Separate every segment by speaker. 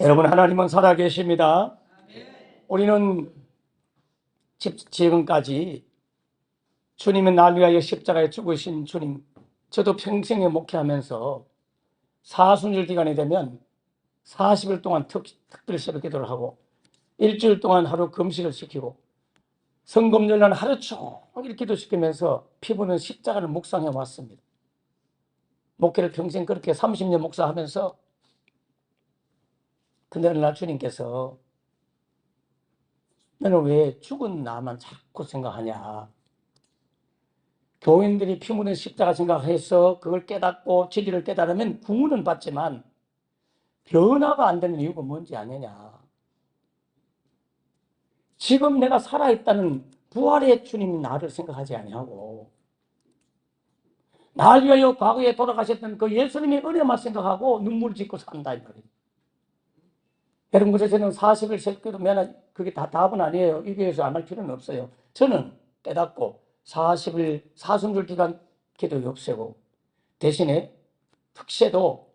Speaker 1: 여러분, 하나님은 살아계십니다. 우리는 지금까지 주님은 날 위하여 십자가에 죽으신 주님, 저도 평생에 목회하면서 사순절 기간이 되면 40일 동안 특별 새벽 기도를 하고 일주일 동안 하루 금식을 시키고 성금절날 하루 종일 기도시키면서 피부는 십자가를 묵상해 왔습니다. 목회를 평생 그렇게 30년 목사하면서, 근데 어느 날 주님께서 너는 왜 죽은 나만 자꾸 생각하냐? 교인들이 피 묻은 십자가 생각해서 그걸 깨닫고 진리를 깨달으면 구원은 받지만 변화가 안 되는 이유가 뭔지 아느냐? 지금 내가 살아있다는 부활의 주님이 나를 생각하지 아니하고 날 위하여 과거에 돌아가셨던 그 예수님의 은혜만 생각하고 눈물 짓고 산다 이 말이에요. 여러분, 그래서 저는 40일 새끼도 그게 다 답은 아니에요. 이 교회에서 안 할 필요는 없어요. 저는 깨닫고 40일 사순절 기간 기도 없애고 대신에 특세도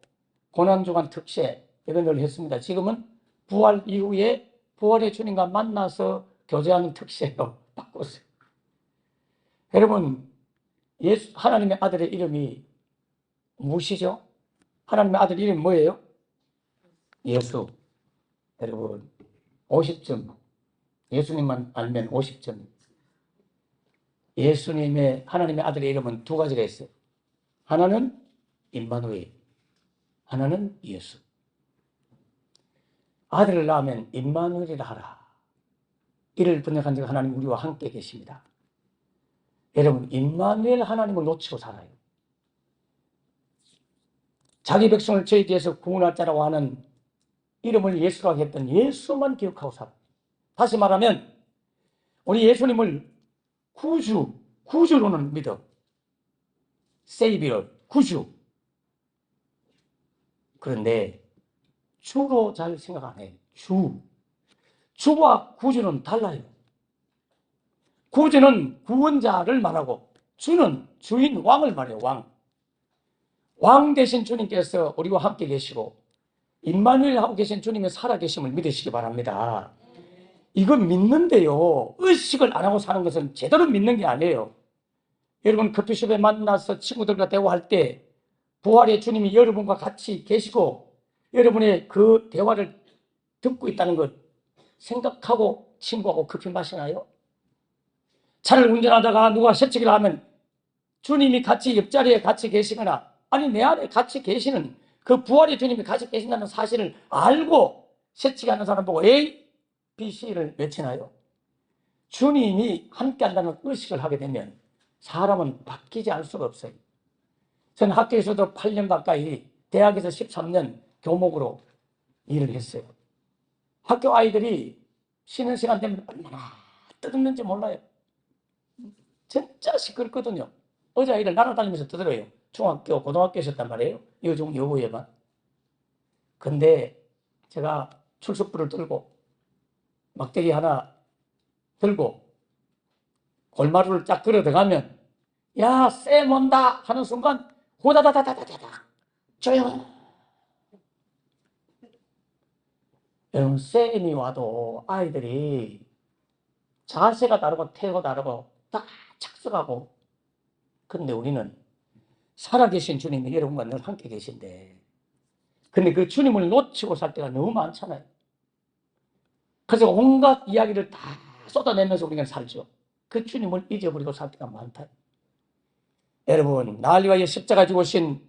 Speaker 1: 고난주간 특세 이런 걸 했습니다. 지금은 부활 이후에 부활의 주님과 만나서 교제하는 특세로 바꿨어요. 여러분, 하나님의 아들의 이름이 무엇이죠? 하나님의 아들 이름이 뭐예요? 예수. 여러분, 50점. 예수님만 알면 50점. 예수님의 하나님의 아들의 이름은 두 가지가 있어요. 하나는 임마누엘, 하나는 예수. 아들을 낳으면 임마누엘이라 하라. 이를 번역한 적 하나님 우리와 함께 계십니다. 여러분, 임마누엘 하나님을 놓치고 살아요. 자기 백성을 저희 뒤에서 구원할 자라고 하는 이름을 예수라고 했던 예수만 기억하고 살아요. 다시 말하면 우리 예수님을 구주로는 믿어. 세이비어, 구주. 그런데 주로 잘 생각 안 해요. 주와 구주는 달라요. 구주는 구원자를 말하고 주는 주인 왕을 말해요. 왕 대신 주님께서 우리와 함께 계시고 임마누엘 하고 계신 주님의 살아계심을 믿으시기 바랍니다. 이건 믿는데요, 의식을 안 하고 사는 것은 제대로 믿는 게 아니에요. 여러분, 커피숍에 만나서 친구들과 대화할 때 부활의 주님이 여러분과 같이 계시고 여러분의 그 대화를 듣고 있다는 것 생각하고 친구하고 커피 마시나요? 차를 운전하다가 누가 새치기를 하면 주님이 같이 옆자리에 같이 계시거나 아니 내 안에 같이 계시는 그 부활의 주님이 같이 계신다는 사실을 알고 새치기 하는 사람 보고 A, B, C를 외치나요? 주님이 함께 한다는 의식을 하게 되면 사람은 바뀌지 않을 수가 없어요. 저는 학교에서도 8년 가까이, 대학에서 13년 교목으로 일을 했어요. 학교 아이들이 쉬는 시간 되면 얼마나 떠드는지 몰라요. 진짜 시끄럽거든요. 어제 아이들 날아다니면서 떠들어요. 중학교, 고등학교였단 말이에요. 여중, 여고에만. 근데 제가 출석부를 들고 막대기 하나 들고 골마루를 쫙 걸어 들어가면 야, 쌤 온다 하는 순간 호다다다다다다 조용. 여러분, 쌤이 와도 아이들이 자세가 다르고 태도가 다르고 다 착석하고, 근데 우리는 살아계신 주님이 여러분과 늘 함께 계신데 근데 그 주님을 놓치고 살 때가 너무 많잖아요. 그래서 온갖 이야기를 다 쏟아내면서 우리가 살죠. 그 주님을 잊어버리고 살 때가 많다. 여러분, 날 위하여 십자가 죽으신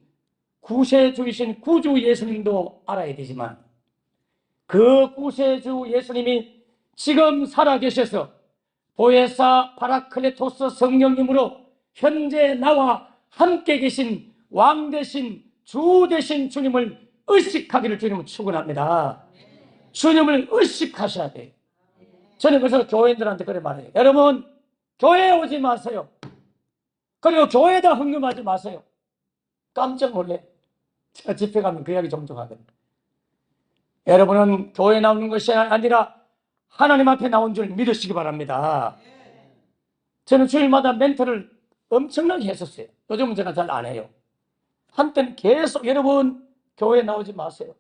Speaker 1: 구세주이신 구주 예수님도 알아야 되지만 그 구세주 예수님이 지금 살아계셔서 보혜사 파라클레토스 성령님으로 현재 나와 함께 계신 왕 대신 주 대신 주님을 의식하기를 주님은 축원합니다. 주님을 의식하셔야 돼요. 저는 그래서 교회들한테 그래 말해요. 여러분, 교회에 오지 마세요. 그리고 교회에다 흥금하지 마세요. 깜짝 놀래. 제가 집회 가면 그 이야기 종종 하거든요. 여러분은 교회에 나오는 것이 아니라 하나님 앞에 나온 줄 믿으시기 바랍니다. 저는 주일마다 멘트를 엄청나게 했었어요. 요즘은 제가 잘 안 해요. 한때는 계속 여러분 교회에 나오지 마세요.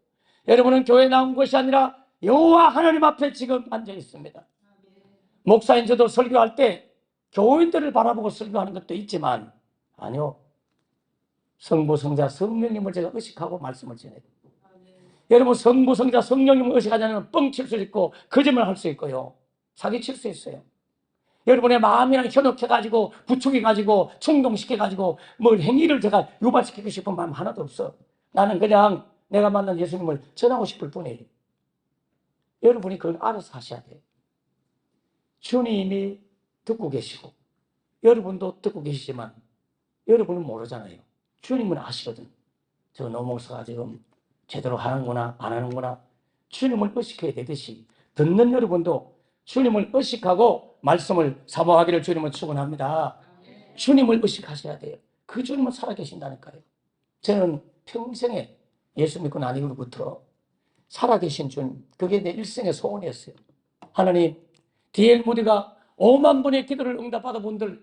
Speaker 1: 여러분은 교회 나온 것이 아니라 여호와 하나님 앞에 지금 앉아 있습니다. 목사인 저도 설교할 때 교인들을 바라보고 설교하는 것도 있지만 아니요. 성부, 성자, 성령님을 제가 의식하고 말씀을 전해요. 여러분 성부, 성자, 성령님을 의식하지 않으면 뻥칠 수 있고 거짓말 할 수 있고요. 사기칠 수 있어요. 여러분의 마음이랑 현혹해가지고 부추겨가지고 충동시켜가지고 뭘 행위를 제가 유발시키고 싶은 마음 하나도 없어. 나는 그냥 내가 만난 예수님을 전하고 싶을 뿐이에요. 여러분이 그걸 알아서 하셔야 돼요. 주님이 듣고 계시고 여러분도 듣고 계시지만 여러분은 모르잖아요. 주님은 아시거든. 저 노목사가 지금 제대로 하는구나 안 하는구나. 주님을 의식해야 되듯이 듣는 여러분도 주님을 의식하고 말씀을 사모하기를 주님은 축원합니다. 주님을 의식하셔야 돼요. 그 주님은 살아계신다니까요. 저는 평생에 예수 믿고 난 이후로부터 살아계신 주님, 그게 내 일생의 소원이었어요. 하나님, D.L. 무디가 5만 번의 기도를 응답받아 본들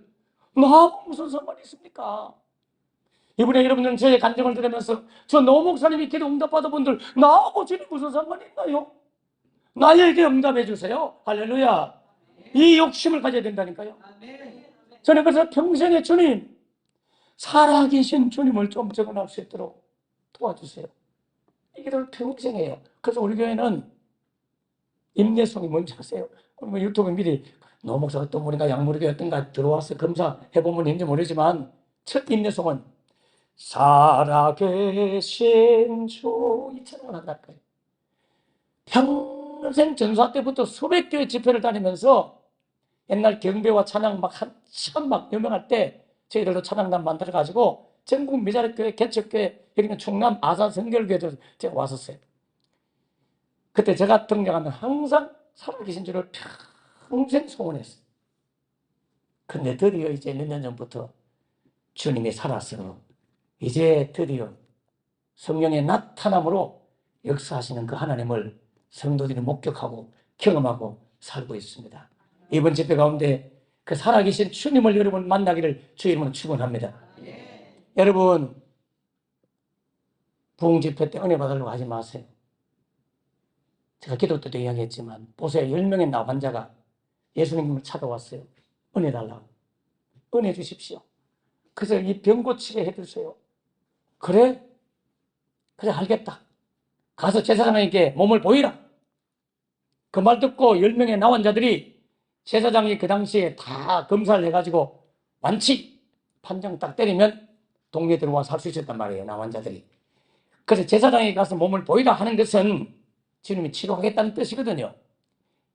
Speaker 1: 나하고 무슨 상관이 있습니까? 이번에 여러분들은 저의 간증을 들으면서 저 노 목사님이 기도 응답받아 본들 나하고 주님 무슨 상관이 있나요? 나에게 응답해 주세요. 할렐루야. 이 욕심을 가져야 된다니까요. 저는 그래서 평생에 주님, 살아계신 주님을 좀 적응할 수 있도록 도와주세요. 이 기도를 평생 해요. 그래서 우리 교회는 임내송이 뭔지 아세요? 유튜브에 미리 노 목사가 어떤 분인가 양무리교회 어떤가 들어와서 검사해보면 있는지 모르지만 첫 임내송은 살아계신 주 이 찬양을 한다니까요. 평생 전수할 때부터 수백 교회 집회를 다니면서 옛날 경배와 찬양 한참 유명할 때 저희들도 찬양단 만들어가지고 전국 미자립교회, 개척교회, 여기는 충남 아산성결교회도 제가 왔었어요. 그때 제가 등장하면 항상 살아계신 주를 평생 소원했어요. 근데 드디어 이제 몇 년 전부터 주님이 살아서 이제 드디어 성령의 나타남으로 역사하시는 그 하나님을 성도들이 목격하고 경험하고 살고 있습니다. 이번 집회 가운데 그 살아계신 주님을 여러분 만나기를 주의 이름으로 축원합니다. 여러분 부흥집회 때 은혜 받으려고 하지 마세요. 제가 기도 때도 이야기했지만 보세요. 10명의 나 환자가 예수님을 찾아왔어요. 은혜 달라고. 은혜 주십시오. 그래서 이 병 고치게 해주세요. 그래? 그래 알겠다. 가서 제사장에게 몸을 보이라. 그 말 듣고 10명의 나 환자들이 제사장이 그 당시에 다 검사를 해가지고 완치 판정 딱 때리면 동네 들어와 살 수 있었단 말이에요. 나 환자들이. 그래서 제사장에 가서 몸을 보이라 하는 것은 주님이 치료하겠다는 뜻이거든요.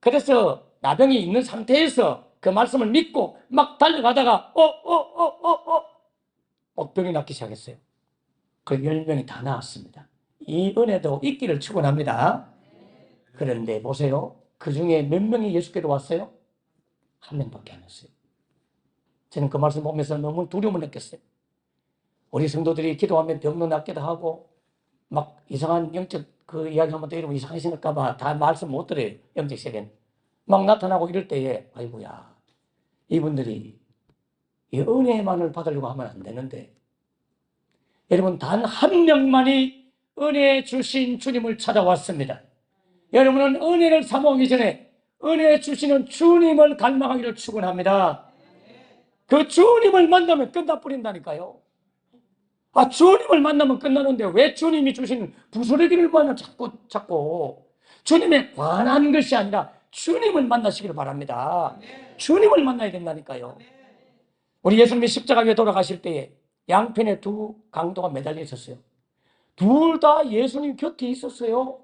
Speaker 1: 그래서 나병이 있는 상태에서 그 말씀을 믿고 막 달려가다가 병이 낫기 시작했어요. 그 10명이 다 나았습니다. 이 은혜도 있기를 축원합니다. 그런데 보세요. 그 중에 몇 명이 예수께로 왔어요? 한 명밖에 안 왔어요. 저는 그 말씀 보면서 너무 두려움을 느꼈어요. 우리 성도들이 기도하면 병도 낫기도 하고 막 이상한 영적 그 이야기하면 또 이러면 이상하게 생각할까봐 다 말씀 못 들어요. 영적 세계는. 막 나타나고 이럴 때에 아이고야 이분들이 이 은혜만을 받으려고 하면 안 되는데 여러분 단 한 명만이 은혜 주신 주님을 찾아왔습니다. 여러분은 은혜를 사모하기 전에 은혜 주시는 주님을 갈망하기를 축원합니다. 그 주님을 만나면 끝나버린다니까요. 주님을 만나면 끝나는데 왜 주님이 주시는 부스러기를 만나 자꾸 주님에 관한 것이 아니라 주님을 만나시기를 바랍니다. 주님을 만나야 된다니까요. 우리 예수님이 십자가 위에 돌아가실 때에 양편에 두 강도가 매달려 있었어요. 둘 다 예수님 곁에 있었어요.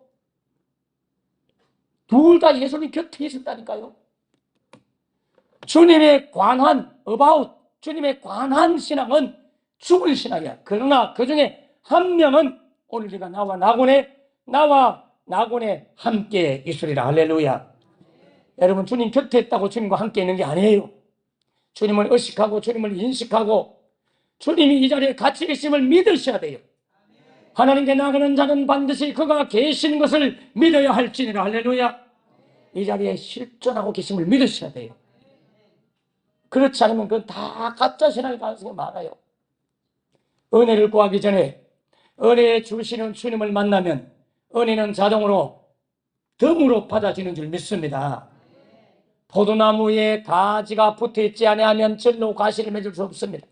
Speaker 1: 둘 다 예수님 곁에 있었다니까요. 주님의 관한, 주님의 관한 신앙은 죽을 신앙이야. 그러나 그 중에 한 명은 오늘 우리가 나와 나곤에 함께 있으리라. 할렐루야. 여러분 주님 곁에 있다고 주님과 함께 있는 게 아니에요. 주님을 의식하고 주님을 인식하고 주님이 이 자리에 같이 계심을 믿으셔야 돼요. 하나님께 나가는 자는 반드시 그가 계신 것을 믿어야 할지니라. 할렐루야. 이 자리에 실존하고 계심을 믿으셔야 돼요. 그렇지 않으면 그건 다 가짜 신앙일 가능성이 많아요. 은혜를 구하기 전에 은혜 주시는 주님을 만나면 은혜는 자동으로 덤으로 받아지는 줄 믿습니다. 포도나무에 가지가 붙어있지 아니하면 절로 과실을 맺을 수 없습니다.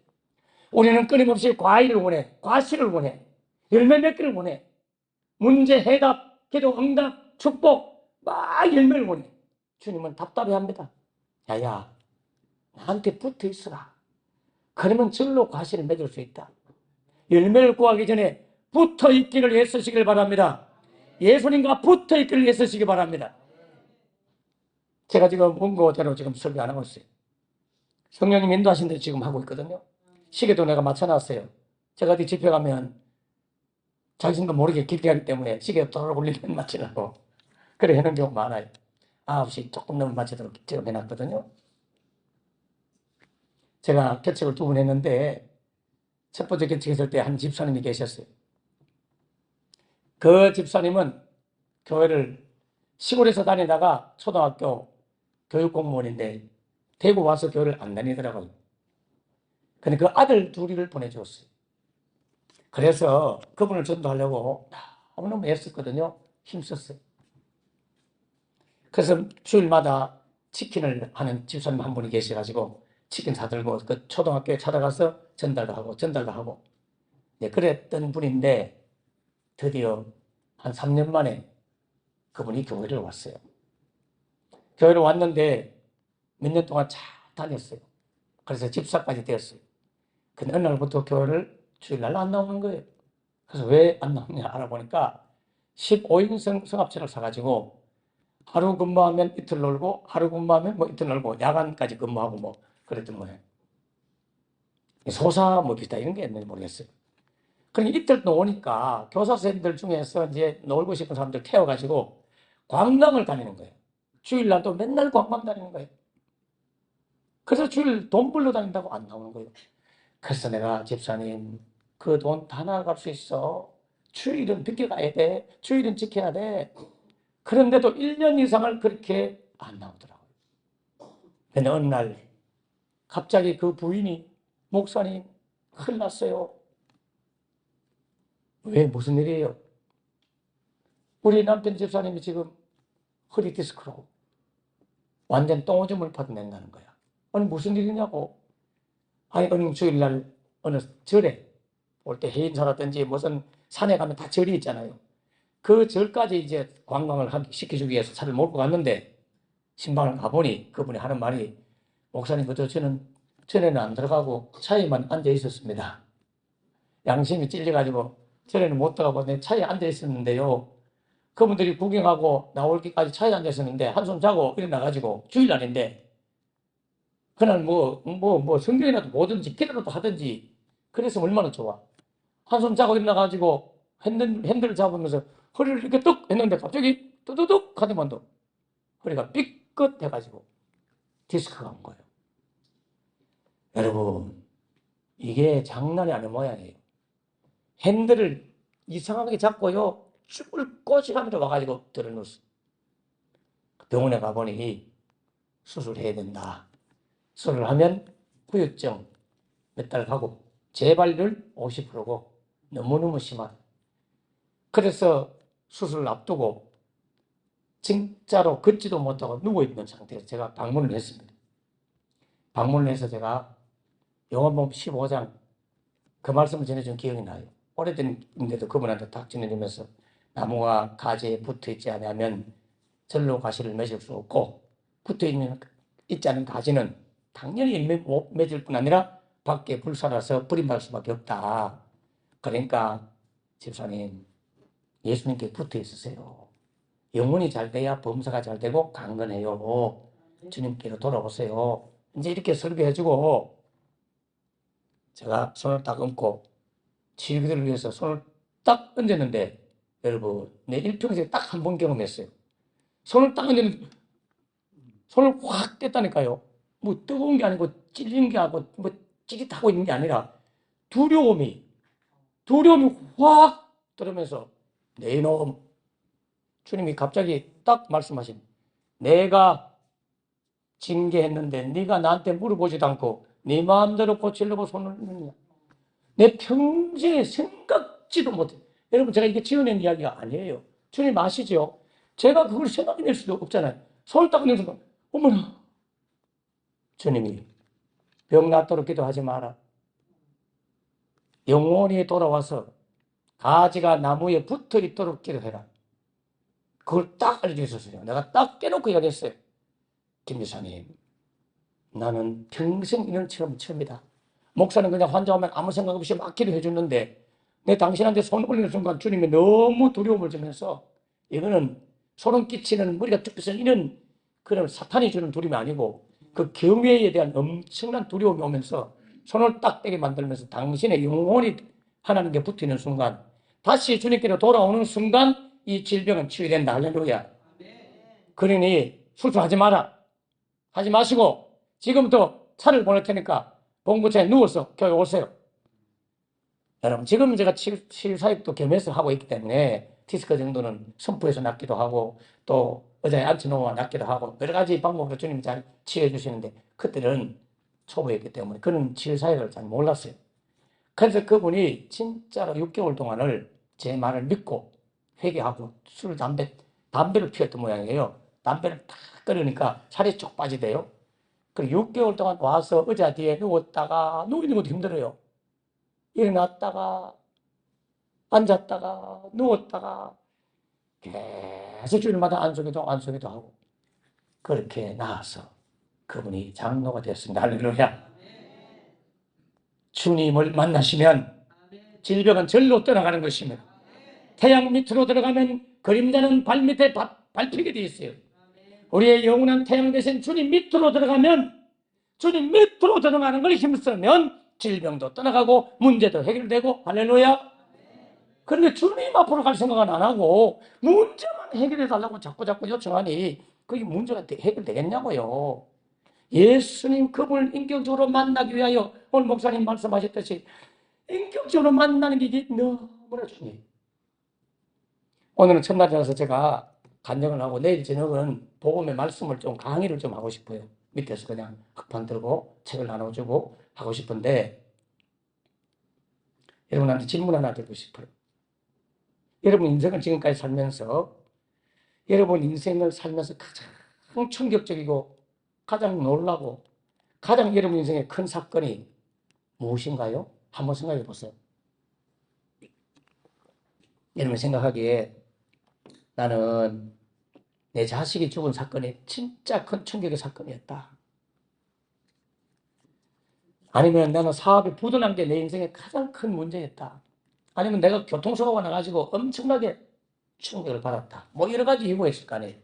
Speaker 1: 우리는 끊임없이 과일을 원해, 과실을 원해, 열매 맺기를 원해. 문제 해답, 기도 응답, 축복 막 열매를 원해. 주님은 답답해합니다. 야야, 나한테 붙어있어라. 그러면 절로 과실을 맺을 수 있다. 열매를 구하기 전에 붙어있기를 애쓰시길 바랍니다. 예수님과 붙어있기를 애쓰시기 바랍니다. 제가 지금 원고대로 지금 설교 안 하고 있어요. 성령님 인도하신 대로 지금 하고 있거든요. 시계도 내가 맞춰놨어요. 제가 어디 집회 가면 자신도 모르게 깊게 하기 때문에 시계 떠 올리면 맞추라고. 그래 하는 경우 많아요. 9시 조금 넘으면 맞추도록 제가 해놨거든요. 제가 개척을 2번 했는데 첫 번째 개척했을 때 한 집사님이 계셨어요. 그 집사님은 교회를 시골에서 다니다가 초등학교 교육공무원인데 대구 와서 교회를 안 다니더라고요. 근데 그 아들 둘이를 보내주었어요. 그래서 그분을 전도하려고 너무너무 애썼거든요. 힘썼어요. 그래서 주일마다 치킨을 하는 집사님 한 분이 계셔가지고 치킨 사들고 그 초등학교에 찾아가서 전달도 하고 네, 그랬던 분인데 드디어 한 3년 만에 그분이 교회를 왔어요. 교회를 왔는데 몇 년 동안 잘 다녔어요. 그래서 집사까지 되었어요. 근데 어느 날부터 교회를 주일날 안 나오는 거예요. 그래서 왜 안 나오냐 알아보니까 15인승 성합체를 사가지고 하루 근무하면 이틀 놀고 하루 근무하면 뭐 이틀 놀고 야간까지 근무하고 뭐 그랬던 거예요. 소사 뭐 비슷한 이런 게 있는지 모르겠어요. 그러니까 이틀 노니까 교사 선생님들 중에서 이제 놀고 싶은 사람들 태워가지고 관광을 다니는 거예요. 주일날도 맨날 관광 다니는 거예요. 그래서 주일 돈 벌러 다닌다고 안 나오는 거예요. 그래서 내가 집사님 그 돈 다 나갈 수 있어. 주일은 비켜가야 돼. 주일은 지켜야 돼. 그런데도 1년 이상을 그렇게 안 나오더라고요. 근데 어느 날 갑자기 그 부인이 목사님 큰일 났어요. 왜 무슨 일이에요? 우리 남편 집사님이 지금 허리 디스크로 완전 똥오줌을 파내낸다는 거야. 아니 무슨 일이냐고. 아니 어느 주일날 어느 절에 올 때 해인사라든지 무슨 산에 가면 다 절이 있잖아요. 그 절까지 이제 관광을 시켜주기 위해서 차를 몰고 갔는데 신방을 가보니 그분이 하는 말이 목사님 그저 저는 절에는 안 들어가고 차에만 앉아 있었습니다. 양심이 찔려가지고 절에는 못 들어가고 내 차에 앉아 있었는데요. 그분들이 구경하고 나올기까지 차에 앉아 있었는데 한숨 자고 일어나가지고 주일날인데 그날 뭐 성경이라도 뭐든지 기도라도 하든지 그래서 얼마나 좋아. 한숨 자고 일어나가지고 핸들을 잡으면서 허리를 이렇게 뚝 했는데 갑자기 뚜두둑 하더만도 허리가 삐끗해가지고 디스크가 온 거예요. 여러분 이게 장난이 아닌 모양이에요. 핸들을 이상하게 잡고요 쭉 꼬시가면서 와가지고 들어놓았어요. 병원에 가보니 수술해야 된다. 수술을 하면 후유증 몇 달 가고 재발률 50%고 너무너무 심하다. 그래서 수술을 앞두고 진짜로 걷지도 못하고 누워있는 상태에서 제가 방문을 했습니다. 방문을 해서 제가 요한복음 15장 그 말씀을 전해준 기억이 나요. 오래된데도 그분한테 딱 전해주면서 나무가 가지에 붙어있지 않으면 절로 가시를 맺을 수 없고 있지 않은 가지는 당연히 못 맺을 뿐 아니라 밖에 불살아서 버림받을 수밖에 없다. 그러니까 집사님 예수님께 붙어 있으세요. 영혼이 잘 돼야 범사가 잘 되고 강건해요. 주님께로 돌아오세요. 이제 이렇게 설교해주고 제가 손을 딱 얹고 치유기도를 위해서 손을 딱 얹었는데 여러분 내 일평생에 딱 한 번 경험했어요. 손을 딱 얹었는데 손을 확 뗐다니까요. 뭐 뜨거운 게 아니고 찔린 게 아니고 뭐 찌릿하고 있는 게 아니라 두려움이 확 들으면서 내 놈 주님이 갑자기 딱 말씀하신 내가 징계했는데 네가 나한테 물어보지도 않고 네 마음대로 고치려고 손을 넣느냐. 내 평생에 생각지도 못해. 여러분 제가 이게 지어낸 이야기가 아니에요. 주님 아시죠? 제가 그걸 생각해낼 수도 없잖아요. 손을 딱 내는 순간, 어머나, 주님이 병 낫도록 기도하지 마라. 영원히 돌아와서 가지가 나무에 붙어 있도록 기도해라. 그걸 딱 알려주셨어요. 내가 딱 깨놓고 이야기했어요. 김 여사님, 나는 평생 이런 체험 처음이다. 목사는 그냥 환자 오면 아무 생각 없이 막 기도해 주는데 내 당신한테 손 올리는 순간 주님이 너무 두려움을 주면서 이거는 소름 끼치는 머리가 뚝 이런 그런 사탄이 주는 두려움이 아니고 그 경외에 대한 엄청난 두려움이 오면서 손을 딱 떼게 만들면서 당신의 영혼이 하나님께 붙어있는 순간 다시 주님께로 돌아오는 순간 이 질병은 치유된다. 할렐루야. 그러니 수술하지 마라. 하지 마시고 지금부터 차를 보낼 테니까 봉고차에 누워서 교회 오세요. 여러분 지금 제가 치유사역도 겸해서 하고 있기 때문에 디스크 정도는 선포해서 낫기도 하고 또 의자에 앉혀놓아 낫기도 하고 여러 가지 방법으로 주님이 잘 치유해 주시는데 그때는 초보였기 때문에 그런 치유사역을 잘 몰랐어요. 그래서 그분이 진짜로 6개월 동안을 제 말을 믿고 회개하고 담배를 피웠던 모양이에요. 담배를 딱 끊으니까 살이 쭉 빠지대요. 그리고 6개월 동안 와서 의자 뒤에 누웠다가 누우는 것도 힘들어요. 일어났다가 앉았다가 누웠다가 계속 주일마다 안수기도 하고 그렇게 나와서 그분이 장로가 되었습니다. 할렐루야. 주님을 만나시면 질병은 절로 떠나가는 것입니다. 태양 밑으로 들어가면 그림자는 발밑에 밟히게 되어 있어요. 우리의 영원한 태양 대신 주님 밑으로 들어가면 주님 밑으로 들어가는 걸 힘쓰면 질병도 떠나가고 문제도 해결되고 할렐루야. 그런데 주님 앞으로 갈 생각은 안 하고 문제만 해결해 달라고 자꾸 요청하니 그게 문제가 해결되겠냐고요. 예수님 그분을 인격적으로 만나기 위하여 오늘 목사님 말씀하셨듯이 인격적으로 만나는 게 너무나 중요해요. 오늘은 첫날이라서 제가 간증을 하고 내일 저녁은 복음의 말씀을 좀 강의를 좀 하고 싶어요. 밑에서 그냥 흑판 들고 책을 나눠주고 하고 싶은데 여러분한테 질문 하나 드리고 싶어요. 여러분 인생을 지금까지 살면서 여러분 인생을 살면서 가장 충격적이고 가장 놀라고 가장 여러분 인생의 큰 사건이 무엇인가요? 한번 생각해 보세요. 여러분 생각하기에 나는 내 자식이 죽은 사건이 진짜 큰 충격의 사건이었다. 아니면 나는 사업이 부도난 게 내 인생의 가장 큰 문제였다. 아니면 내가 교통사고가 나가지고 엄청나게 충격을 받았다. 뭐 여러 가지 이유가 있을 거 아니에요.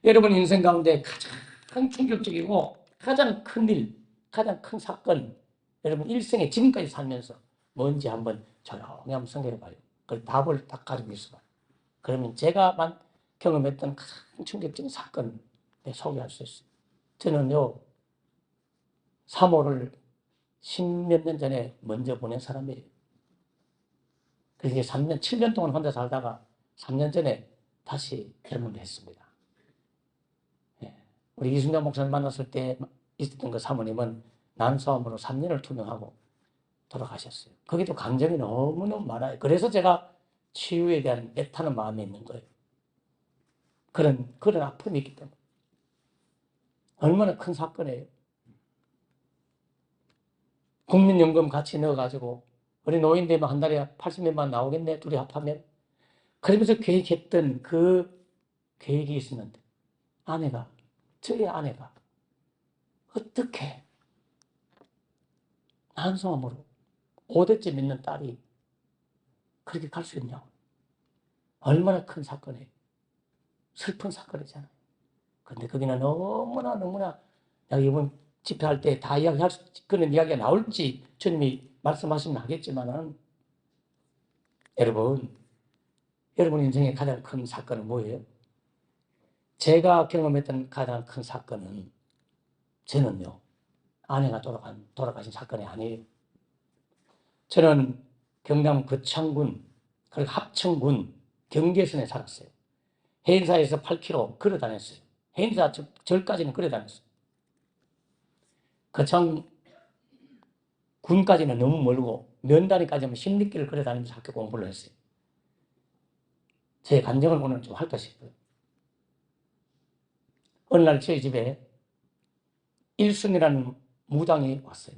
Speaker 1: 여러분 인생 가운데 가장 충격적이고 가장 큰 일, 가장 큰 사건, 여러분 일생에 지금까지 살면서 뭔지 한번 조용히 한번 생각해 봐요. 그 답을 딱 가지고 있어 봐요. 그러면 제가 경험했던 가장 충격적인 사건 소개할 수 있어요. 저는요, 3호를 10몇 년 전에 먼저 보낸 사람이에요. 그래서 7년 동안 혼자 살다가 3년 전에 다시 결혼을 했습니다. 예. 우리 이순자 목사님 만났을 때 있었던 그 사모님은 난소암으로 3년을 투병하고 돌아가셨어요. 거기도 감정이 너무너무 많아요. 그래서 제가 치유에 대한 애타는 마음이 있는 거예요. 그런 아픔이 있기 때문에. 얼마나 큰 사건이에요. 국민연금 같이 넣어가지고 우리 노인 되면 한 달에 80몇만 나오겠네, 둘이 합하면. 그러면서 계획했던 그 계획이 있었는데 저희 아내가 어떻게 난소암으로 5대째 믿는 딸이 그렇게 갈 수 있냐고. 얼마나 큰 사건이에요. 슬픈 사건이잖아요. 근데 거기는 너무나 내가 이번 집회할 때 다 이야기할 그런 이야기가 나올지 주님이 말씀하시면 하겠지만은 여러분 인생의 가장 큰 사건은 뭐예요? 제가 경험했던 가장 큰 사건은 저는요, 아내가 돌아가신 사건이 아니에요. 저는 경남 거창군, 그리고 합천군 경계선에 살았어요. 해인사에서 8km 걸어 다녔어요. 해인사 절까지는 걸어 다녔어요. 거창군까지는 너무 멀고 면단위까지는 16km 걸어 다니면서 학교 공부를 했어요. 제 간증을 오늘 좀 할까 싶어요. 어느 날 저희 집에 일순이라는 무당이 왔어요.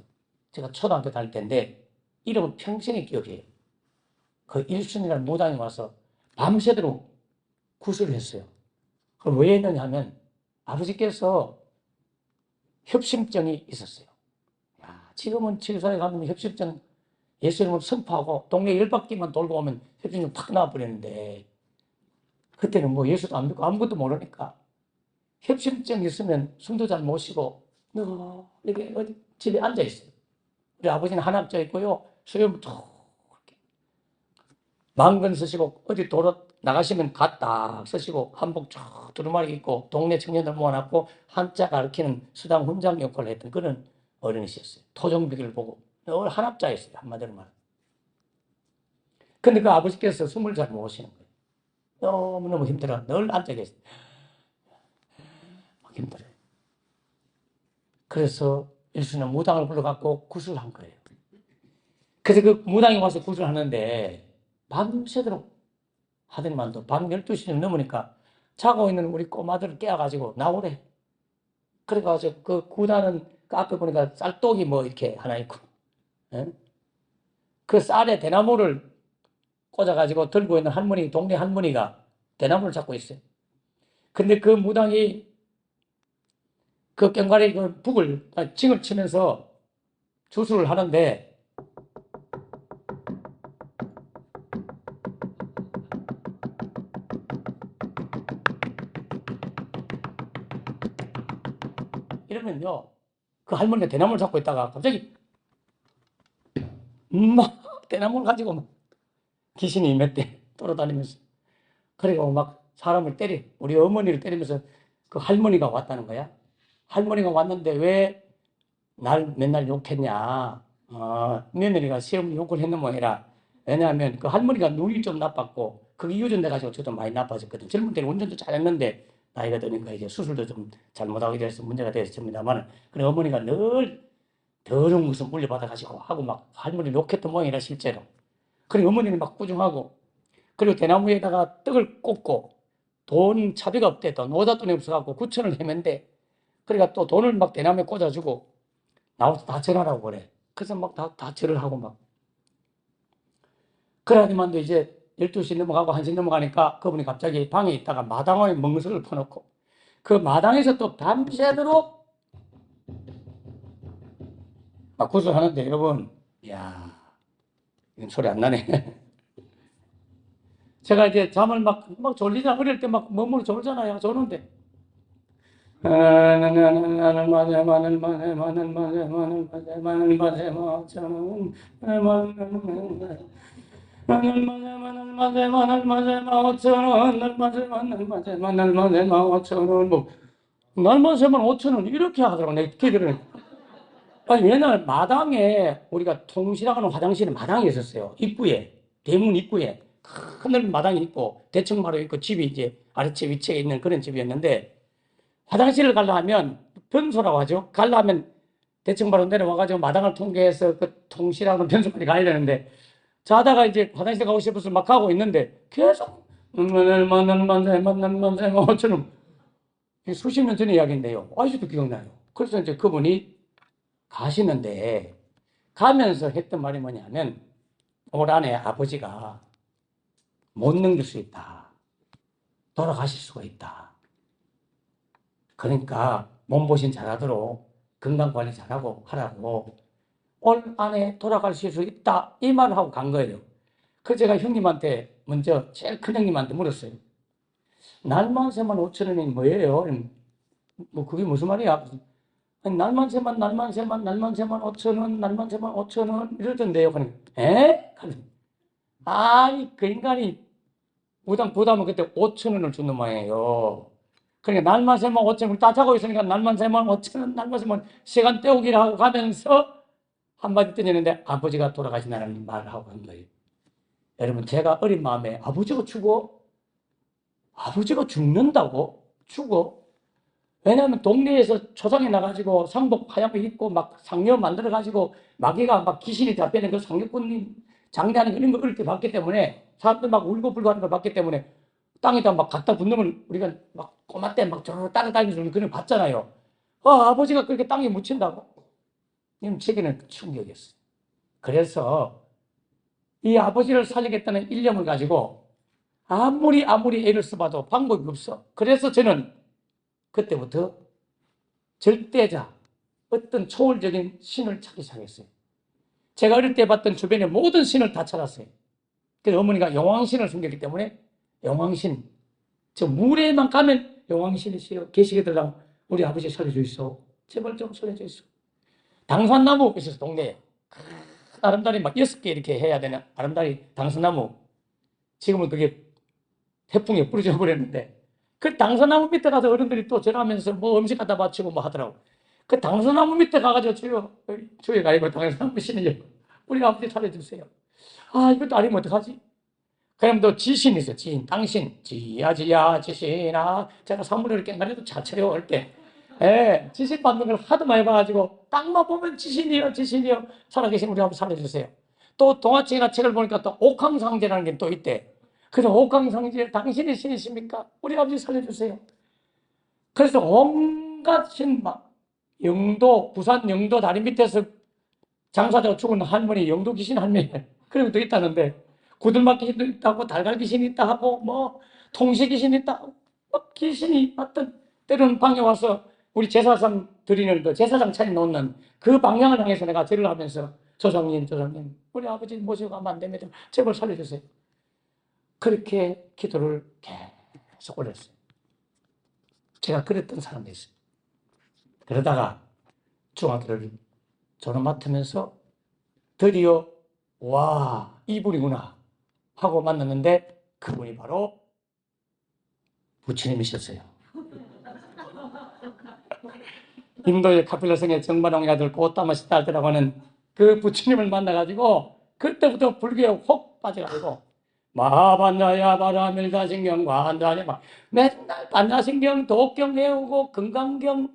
Speaker 1: 제가 초등학교 다닐 때인데 이름은 평생의 기억이에요. 그 일순이라는 무당이 와서 밤새도록 구슬을 했어요. 그걸 왜 했느냐 하면 아버지께서 협심증이 있었어요. 야, 지금은 치료소에 가면 협심증 예수님을 선포하고 동네 10바퀴만 돌고 오면 협심증 탁 나와버렸는데 그때는 뭐 예수도 안 믿고 아무것도 모르니까 협심증 있으면 숨도 잘 못 쉬고 이렇게 어디 집에 앉아있어요. 우리 아버지는 한압자 있고요. 수염 툭 망근 쓰시고 어디 도로 나가시면 갓 딱 쓰시고 한복 쫙 두루마리 입고 동네 청년들 모아놨고 한자 가르치는 수당 훈장 역할을 했던 그런 어른이셨어요. 토종비기를 보고 늘 한압자였어요. 한마디로 말하면. 근데 그 아버지께서 숨을 잘 못 쉬는 거예요. 너무너무 힘들어. 늘 앉아 계세요. 막 힘들어요. 그래서 일수는 무당을 불러갖고 구슬을 한 거예요. 그래서 그 무당이 와서 구슬을 하는데 밤새도록 하더니만도 밤 12시쯤 넘으니까 자고 있는 우리 꼬마들을 깨워가지고 나오래. 그래가지고 그 구다는 그 앞에 보니까 쌀독이 뭐 이렇게 하나 있고, 예? 그 쌀에 대나무를 꽂아가지고 들고 있는 할머니, 동네 할머니가 대나무를 잡고 있어요. 근데 그 무당이 그 꽹과리 그 북을, 징을 치면서 주술을 하는데 이러면요, 그 할머니가 대나무를 잡고 있다가 갑자기 막 대나무를 가지고 막 귀신이 몇 대 돌아다니면서 그리고 막 사람을 때려 우리 어머니를 때리면서 그 할머니가 왔다는 거야. 할머니가 왔는데 왜 날 맨날 욕했냐. 며느리가 시어머니 욕을 했는 모양이라. 왜냐하면 그 할머니가 눈이 좀 나빴고 그게 유전돼가지고 저도 많이 나빠졌거든. 젊은 때는 운전도 잘했는데 나이가 드니까 이제 수술도 좀 잘못하게 돼서 문제가 됐습니다만 그래 어머니가 늘 더러운 것을 물려받아가지고 하고 막 할머니를 욕했던 모양이라 실제로. 그리고 어머니는 막 꾸중하고 그리고 대나무에다가 떡을 꽂고 돈 차비가 없대. 또 노잣돈이 없어갖고 9천을 헤맨대. 그러니까 또 돈을 막 대나무에 꽂아주고 나와서 다 절하라고 그래. 그래서 막 다 절을 하고 막. 그러더만도 이제 12시 넘어가고 1시 넘어가니까 그분이 갑자기 방에 있다가 마당에 멍석을 퍼놓고 그 마당에서 또 밤새도록 막 구슬하는데 여러분, 이야, 이건 소리 안 나네. 제가 이제 잠을 막 졸리자, 어릴 때 막 몸으로 졸잖아요. 졸는데. 날만 새면 5천원 이렇게 하더라고. 내 기들은. 아니 옛날 마당에 우리가 통실하는 화장실에 마당이 있었어요. 입구에 대문 입구에 큰 넓은 마당이 있고 대청마루 있고 집이 이제 아래층 위치에 있는 그런 집이었는데 화장실을 가려면 변소라고 하죠. 가려면 대청마루 내려와가지고 마당을 통과해서 그 통실하는 변소까지 가야 되는데 자다가 이제 화장실 가고 싶어서 막 가고 있는데 계속 만처럼 수십 년 전의 이야기인데요. 아직도 기억나요. 그래서 이제 그분이 가시는데 가면서 했던 말이 뭐냐면 올 안에 아버지가 못 넘길 수 있다. 돌아가실 수가 있다. 그러니까 몸보신 잘하도록 건강관리 잘하고 하라고 올 안에 돌아가실 수 있다. 이 말을 하고 간 거예요. 그래서 제가 형님한테 먼저 제일 큰 형님한테 물었어요. 날만 새만 5천원이 뭐예요? 뭐 그게 무슨 말이야? 날만 새만 5천원, 날만 새만 5천원 이러던데요. 그러니까 에? 아니 그 인간이 부담은 그때 5천원을 주는 모양이에요. 그러니까 날만 새만 5천원 다 자고 있으니까 날만 새만 5천원, 날만 새만 시간 때우기를 가면서 한마디 던지는데 아버지가 돌아가신다는 말을 하고 한 거예요. 여러분 제가 어린 마음에 아버지가 죽어? 아버지가 죽는다고? 죽어? 왜냐하면 동네에서 초상에 나가지고 상복 하얀 거 입고 막 상여 만들어가지고 마귀가 막 귀신이 잡혀있는 그 상여꾼이 장대하는 이런 거 어릴 때 봤기 때문에 사람들 막 울고 불고 하는 걸 봤기 때문에 땅에다 막 갖다 붓는 우리가 막 꼬마 때 막 저러 따라다니는 그런 거 봤잖아요. 아버지가 그렇게 땅에 묻힌다고? 제게는 충격이었어요. 그래서 이 아버지를 살리겠다는 일념을 가지고 아무리 애를 써봐도 방법이 없어. 그래서 저는 그때부터 절대자, 어떤 초월적인 신을 찾기 시작했어요. 제가 어릴 때 봤던 주변의 모든 신을 다 찾았어요. 그래서 어머니가 용왕신을 숨겼기 때문에 용왕신, 저 물에만 가면 용왕신이시여 계시겠더라. 우리 아버지 살려주이소. 제발 좀 살려주이소. 당산나무 있어서 동네에 아름다리 막 6개 이렇게 해야 되는 아름다리 당산나무. 지금은 그게 태풍에 부러져 버렸는데 그 당산나무 밑에 가서 어른들이 또 절하면서 뭐 음식 갖다 바치고 뭐 하더라고. 그 당산나무 밑에 가가지고 주여가 아니고 당산나무 신이요. 우리 아버지 살려주세요. 이것도 아니면 어떡하지? 그럼 또 지신이 있어요. 지신, 당신, 지야, 지신아. 제가 사물을 깽가리도 잘 쳐요, 이렇게. 예, 지신 받는 걸 하도 많이 봐가지고, 딱만 보면 지신이요. 살아계신 우리 아버지 살려주세요. 또 동화책이나 책을 보니까 또 옥황상제라는 게 또 있대. 그래서 옥황상제, 당신이 신이십니까? 우리 아버지 살려주세요. 그래서 온갖 신막, 부산 영도 다리 밑에서 장사자가 죽은 할머니, 영도 귀신 할머니, 그런 것도 있다는데, 구들막 귀신도 있다고, 달걀 귀신이 있다 하고, 뭐, 통시 귀신이 있다 하고, 귀신이 어떤, 때로는 방에 와서 우리 제사상 드리는 그 제사장 차려놓는 그 방향을 향해서 내가 절을 하면서, 조상님, 우리 아버지 모시고 가면 안 됩니다. 제발 살려주세요. 그렇게 기도를 계속 올렸어요. 제가 그랬던 사람도 있어요. 그러다가 중학교를 졸업 맡으면서 드디어 와 이분이구나 하고 만났는데 그분이 바로 부처님이셨어요. 인도의 카필라성의 정반홍의 아들 고타마 시달드라고 하는 그 부처님을 만나가지고 그때부터 불교에 혹 빠져가지고 마하반야야 바라밀다신경 관다니 막 맨날 반야신경 도경 외우고 금강경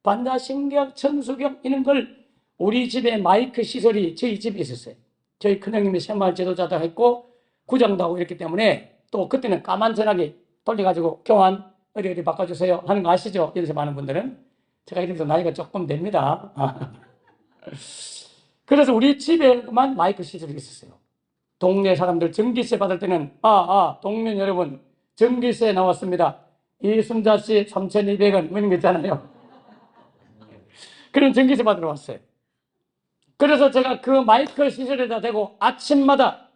Speaker 1: 반야신경 천수경 이런 걸 우리 집에 마이크 시설이 저희 집에 있었어요. 저희 큰형님이 새마을 제도자도 했고 구장도 하고 이랬기 때문에 또 그때는 까만 전화기 돌려가지고 교환 어디 바꿔주세요 하는 거 아시죠? 이래서 많은 분들은 제가 이래서 나이가 조금 됩니다. 그래서 우리 집에만 마이크 시설이 있었어요. 동네 사람들 전기세 받을 때는 동면 여러분 전기세 나왔습니다. 이순자씨 3,200원 뭐 이런 거 있잖아요. 그런 전기세 받으러 왔어요. 그래서 제가 그 마이크 시설에다 대고 아침마다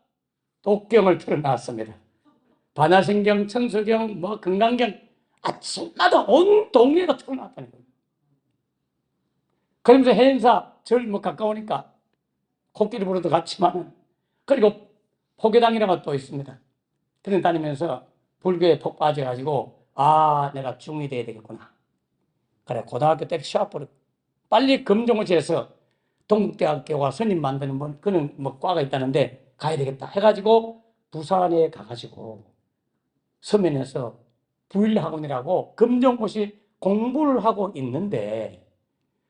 Speaker 1: 독경을 틀어놨습니다. 반야신경, 천수경, 뭐 금강경 아침마다 온 동네가 틀어놨다는 거예요. 그러면서 해인사 절 뭐 가까우니까 코끼리 부르도 갔지만 그리고 포교당이라고 또 있습니다. 그런 다니면서 불교에 폭 빠져가지고 내가 중이 돼야 되겠구나. 그래 고등학교 때 시합을 빨리 금종고시에서 동국대학교가 선임 만드는 그런 과가 있다는데 가야 되겠다 해가지고 부산에 가가지고 서면에서 부일학원이라고 금종고시 공부를 하고 있는데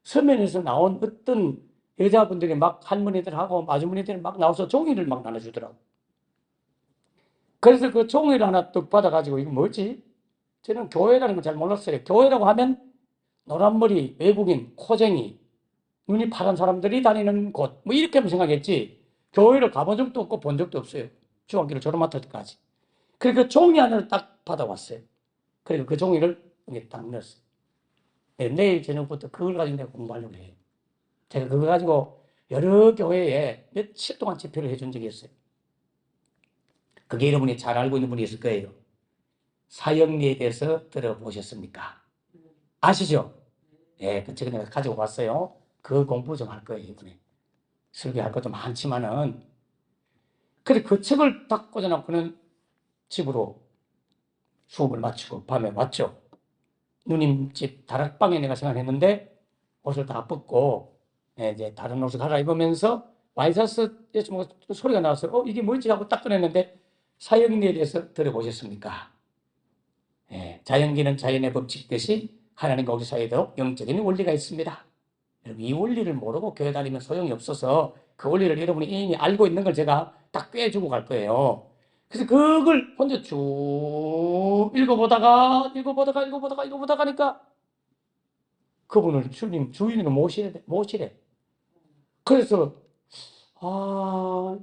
Speaker 1: 서면에서 나온 어떤 여자분들이 막 할머니들하고 아주머니들이 막 나와서 종이를 막 나눠주더라고. 그래서 그 종이를 하나 뚝 받아가지고 이거 뭐지? 저는 교회라는 걸 잘 몰랐어요. 교회라고 하면 노란머리, 외국인, 코쟁이, 눈이 파란 사람들이 다니는 곳, 뭐 이렇게만 생각했지. 교회를 가본 적도 없고 본 적도 없어요. 중학교를 졸업 맡을 때까지. 그래서 그 종이 하나를 딱 받아왔어요. 그리고 그 종이를 여기 딱 넣었어요. 내일 저녁부터 그걸 가지고 내가 공부하려고 해요. 제가 그거 가지고 여러 교회에 며칠 동안 집회를 해준 적이 있어요. 그게 여러분이 잘 알고 있는 분이 있을 거예요. 사형리에 대해서 들어보셨습니까? 아시죠? 예, 그 책을 내가 가지고 왔어요. 그 공부 좀 할 거예요, 이번에. 설교할 것도 많지만은. 그래, 그 책을 딱 꽂아놓고는 집으로 수업을 마치고 밤에 왔죠. 누님 집 다락방에 내가 생활했는데 옷을 다 벗고 이제 다른 옷을 갈아입으면서 와이셔츠에서 뭐 소리가 나와서 이게 뭐지 하고 딱 꺼냈는데 사형리에 대해서 들어보셨습니까? 예, 자연기는 자연의 법칙듯이 하나님과 우리 사이에도 영적인 원리가 있습니다. 여러분 이 원리를 모르고 교회 다니면 소용이 없어서 그 원리를 여러분이 이미 알고 있는 걸 제가 딱 꿰주고 갈 거예요. 그래서 그걸 혼자 쭉 읽어보다가 하니까 그분을 주님, 주인으로 모시래. 그래서, 아,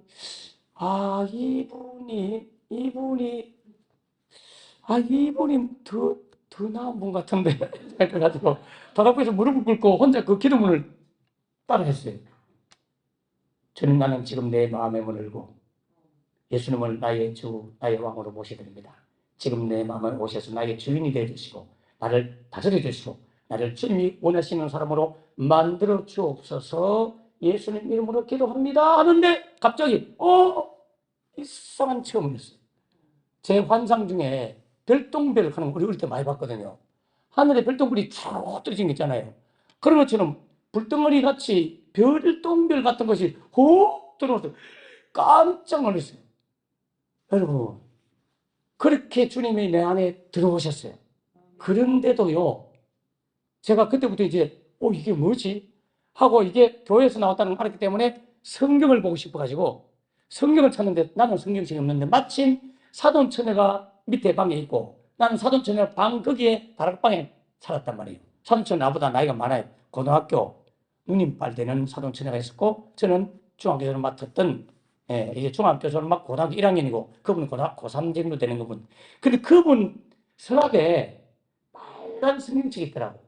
Speaker 1: 이분이 더 나은 분 같은데. 그래가지고, 바로 앞에서 무릎을 꿇고 혼자 그 기도문을 따라 했어요. 주님, 나는 지금 내 마음의 문을 열고 예수님을 나의 주, 나의 왕으로 모셔드립니다. 지금 내 마음에 오셔서 나의 주인이 되어주시고 나를 다스려 주시고 나를 주님이 원하시는 사람으로 만들어 주옵소서. 예수님 이름으로 기도합니다 하는데 갑자기 이상한 체험이었어요. 제 환상 중에 별똥별 하는 거 우리 어릴 때 많이 봤거든요. 하늘에 별똥별이 쭉 떨어진 거 있잖아요. 그런 것처럼 불덩어리 같이 별똥별 같은 것이 훅 들어와서 깜짝 놀랐어요. 여러분, 그렇게 주님이 내 안에 들어오셨어요. 그런데도요, 제가 그때부터 이제, 이게 뭐지? 하고 이게 교회에서 나왔다는 걸 알았기 때문에 성경을 보고 싶어가지고 성경을 찾는데 나는 성경책이 없는데 마침 사돈처녀가 밑에 방에 있고 나는 사돈처녀 방 거기에 다락방에 살았단 말이에요. 사돈처녀 나보다 나이가 많아요. 고등학교 누님빨 되는 사돈처녀가 있었고 저는 중학교를 맡았던 이제 중학교 졸업 막 고등학교 1학년이고 그분은 고등학교 고3 정도 되는 그분. 근데 그분 서랍에 빨간 성경책이 있더라고.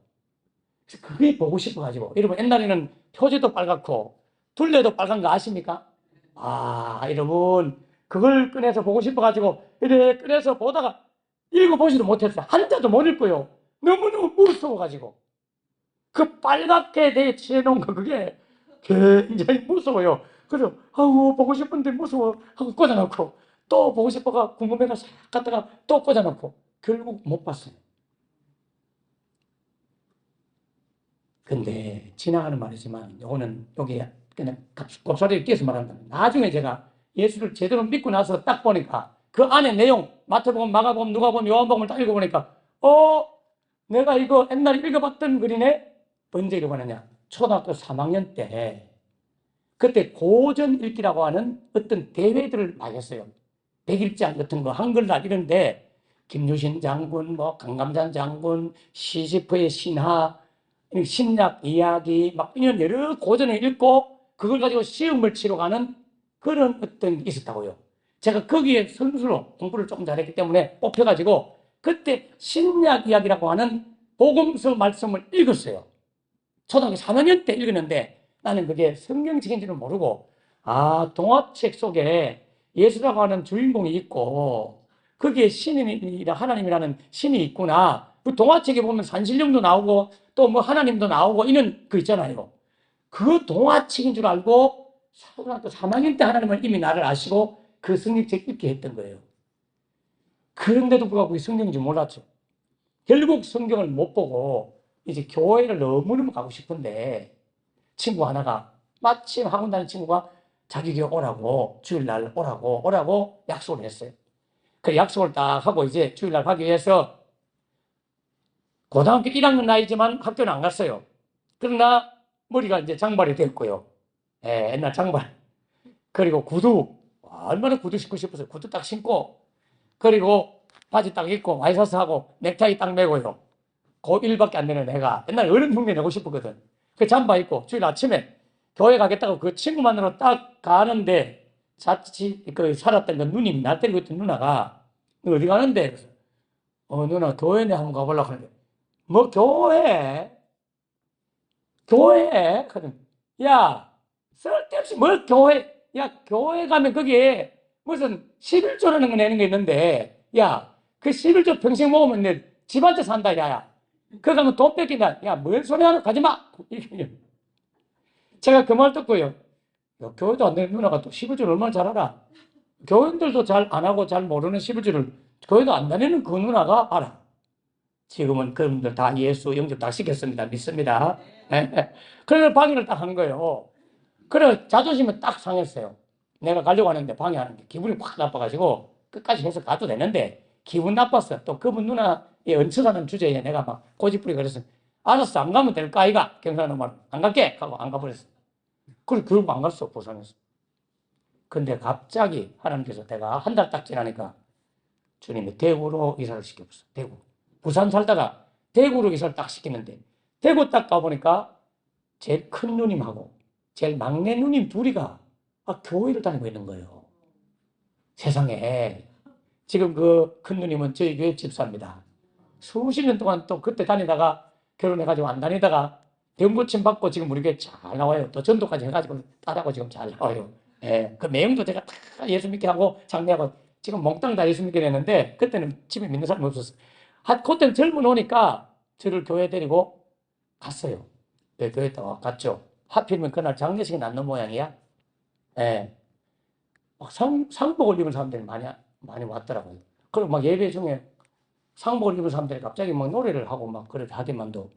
Speaker 1: 그래서 그게 보고 싶어가지고 여러분 옛날에는 표지도 빨갛고 둘레도 빨간 거 아십니까? 여러분 그걸 꺼내서 보고 싶어가지고 이래 꺼내서 보다가 읽어보지도 못했어요. 한자도 못 읽고요. 너무너무 무서워가지고 그 빨갛게 대치해 놓은 거 그게 굉장히 무서워요. 그래서 보고 싶은데 무서워 하고 꽂아놓고 또 보고 싶어가 궁금해가 싹 갔다가 또 꽂아놓고 결국 못 봤어요. 근데 지나가는 말이지만 요거는 여기 그냥 곱사리를 띄어서 말한다. 나중에 제가 예수를 제대로 믿고 나서 딱 보니까 그 안에 내용 마태복음, 마가복음, 누가복음, 요한복음을 딱 읽어보니까 내가 이거 옛날에 읽어봤던 글이네. 언제 읽어봤느냐? 초등학교 3학년 때 그때 고전 읽기라고 하는 어떤 대회들을 많이 했어요. 백일장 같은 거 한글날 이런데 김유신 장군, 강감찬 장군, 시시프의 신하, 신약 이야기 막 이런 여러 고전을 읽고 그걸 가지고 시험을 치러 가는 그런 어떤 게 있었다고요. 제가 거기에 선수로 공부를 조금 잘했기 때문에 뽑혀가지고 그때 신약 이야기라고 하는 복음서 말씀을 읽었어요. 초등학교 3학년 때 읽었는데 나는 그게 성경책인지는 모르고 동화책 속에 예수라고 하는 주인공이 있고 거기에 신이라 하나님이라는 신이 있구나. 그 동화책에 보면 산신령도 나오고 또 뭐 하나님도 나오고 이런 거 있잖아요. 그 동화책인 줄 알고 초등학교 3학년 때 하나님은 이미 나를 아시고 그 성경책 읽게 했던 거예요. 그런데도 불구하고 성경인지 몰랐죠. 결국 성경을 못 보고 이제 교회를 너무너무 가고 싶은데 친구 하나가 마침 학원 다니는 친구가 자기 교회 오라고 주일날 오라고 약속을 했어요. 그 약속을 딱 하고 이제 주일날 가기 위해서 고등학교 1학년 나이지만 학교는 안 갔어요. 그러나 머리가 이제 장발이 됐고요. 옛날 장발. 그리고 구두. 얼마나 구두 신고 싶었어요. 구두 딱 신고 그리고 바지 딱 입고 와이셔츠 하고 넥타이 딱 매고요. 고1밖에 안 되는 애가 옛날에 어른 흉내 내고 싶었거든. 그 잠바 입고 주일 아침에 교회 가겠다고 그 친구만으로 딱 가는데 자칫 그 살았던 그 누님 날 때리고 있던 누나가 너 어디 가는데? 누나 교회네 한번 가보려고 하는데 뭐 교회? 하더니 야 쓸데없이 뭘 교회 야 교회 가면 거기에 무슨 11조라는 거 내는 게 있는데 야 그 11조 평생 먹으면 내 집한테 산다 야야 그거 가면 돈 뺏긴다 야 뭔 소리 하는 가지마 제가 그 말 듣고요 야, 교회도 안 되는 누나가 또 11조를 얼마나 잘 알아 교인들도 잘 안 하고 잘 모르는 11조를 교회도 안 다니는 그 누나가 알아 지금은 그분들 다 예수 영접 다 시켰습니다. 믿습니다. 그래서 방해를 딱 한 거예요. 그래 자존심은 딱 상했어요. 내가 가려고 하는데 방해하는 게 기분이 확 나빠가지고 끝까지 해서 가도 되는데 기분 나빴어. 또 그분 누나의 언처라는 주제에 내가 막 고집부리고 그래서 알았어 안 가면 될까 아이가 경상도 말 안 갈게 하고 안 가버렸어. 그래 결국 안 갔어 부산에서. 근데 갑자기 하나님께서 내가 한 달 딱 지나니까 주님이 대구로 이사를 시켜줬어. 대구. 부산 살다가 대구로 이사를 딱 시키는데 대구 딱 가보니까 제일 큰 누님하고 제일 막내 누님 둘이가 교회를 다니고 있는 거예요. 세상에. 지금 그 큰 누님은 저희 교회 집사입니다. 수십 년 동안 또 그때 다니다가 결혼해가지고 안 다니다가 병고침 받고 지금 우리 교회 잘 나와요. 또 전도까지 해가지고 딸하고 지금 잘 나와요. 예, 그 내용도 제가 다 예수 믿게 하고 장례하고 지금 몽땅 다 예수 믿게 됐는데 그때는 집에 믿는 사람이 없었어요. 그때는 젊은 오니까 저를 교회 데리고 갔어요. 네, 교회 갔죠. 하필이면 그날 장례식이 났는 모양이야. 예. 상복을 입은 사람들이 많이 왔더라고요. 그리고 막 예배 중에 상복을 입은 사람들이 갑자기 막 노래를 하고 막 그래 하더만도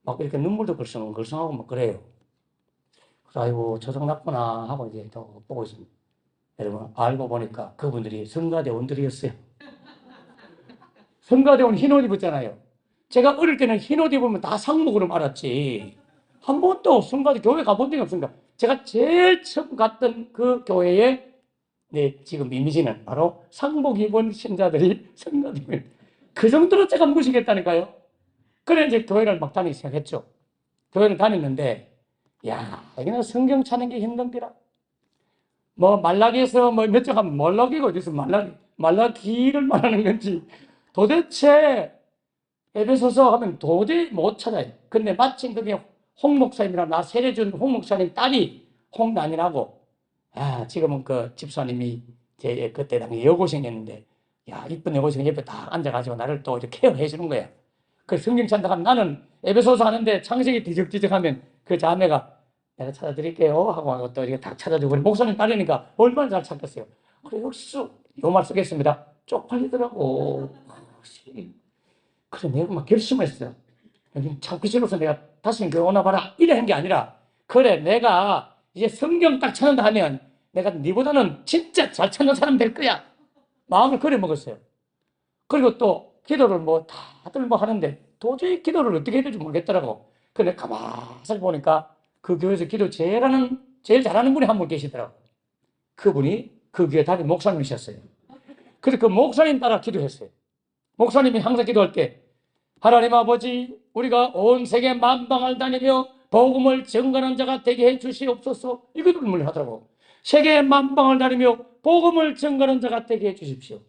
Speaker 1: 막 이렇게 눈물도 글썽글썽하고 막 그래요. 그래서 아이고 저성 났구나 하고 이제 또 보고 있습니다. 여러분 알고 보니까 그분들이 성가대원들이었어요. 성가대원 흰옷 입었잖아요. 제가 어릴 때는 흰옷 입으면 다 상복으로 말았지. 한 번도 성가대 교회 가본 적이 없습니다. 제가 제일 처음 갔던 그 교회에 네, 지금 이미지는 바로 상복 입은 신자들이 성가대원. 그 정도로 제가 무시했다니까요. 그래 이제 교회를 막 다니기 시작했죠. 교회를 다녔는데 야, 여기는 성경 찾는 게 힘든디라. 뭐 말라기에서 뭐 몇 장 하면 말라기가 어디서 말라기를 말하는 건지 도대체 에베소서 하면 도저히 못 찾아요. 근데 마침 그게 홍 목사님이랑 나 세례준 홍 목사님 딸이 홍난이라고 지금은 그 집사님이 제 그때 당시 여고생이었는데 야 이쁜 여고생 옆에 딱 앉아가지고 나를 또 이렇게 케어해 주는 거야. 그 성경 찾다가 나는 에베소서 하는데 창세기 뒤적뒤적하면 그 자매가 내가 찾아드릴게요 하고 또 이렇게 다 찾아주고 목사님 딸이니까 얼마나 잘 찾겠어요. 그래 역시 요 말 쓰겠습니다. 쪽팔리더라고. 그래 내가 막 결심했어요. 참기 싫어서 내가 다시는 교회 오나 봐라 이래 한 게 아니라 그래 내가 이제 성경 딱 찾는다 하면 내가 니보다는 진짜 잘 찾는 사람 될 거야. 마음을 그래 먹었어요. 그리고 또 기도를 뭐 다들 뭐 하는데 도저히 기도를 어떻게 해야 될지 모르겠더라고. 근데 가만히 보니까 그 교회에서 기도 제일 잘하는 분이 한 분 계시더라고. 그분이 그 교회 담임 목사님이셨어요. 그래서 그 목사님 따라 기도했어요. 목사님이 항상 기도할 때 하나님 아버지 우리가 온 세계 만방을 다니며 복음을 증거하는 자가 되게 해 주시옵소서. 이 기도를 하더라고. 세계 만방을 다니며 복음을 증거하는 자가 되게 해 주십시오.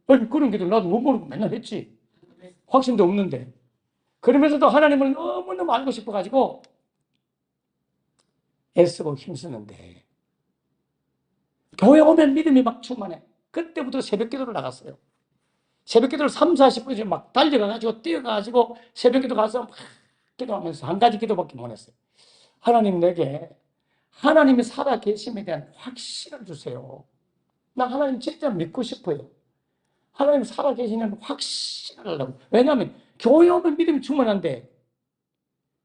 Speaker 1: 아니, 그런 기도를 나도 못 모르고 맨날 했지. 확신도 없는데. 그러면서도 하나님을 너무너무 알고 싶어가지고 애쓰고 힘쓰는데 교회 오면 믿음이 막 충만해. 그때부터 새벽 기도를 나갔어요. 새벽 기도를 3, 40분씩 막 달려가가지고 뛰어가가지고 새벽 기도 가서 막 기도하면서 한 가지 기도밖에 못 했어요. 하나님 내게 하나님이 살아 계심에 대한 확신을 주세요. 나 하나님 진짜 믿고 싶어요. 하나님 살아 계시는 확신을 하려고. 왜냐하면 교회 오면 믿음이 충만한데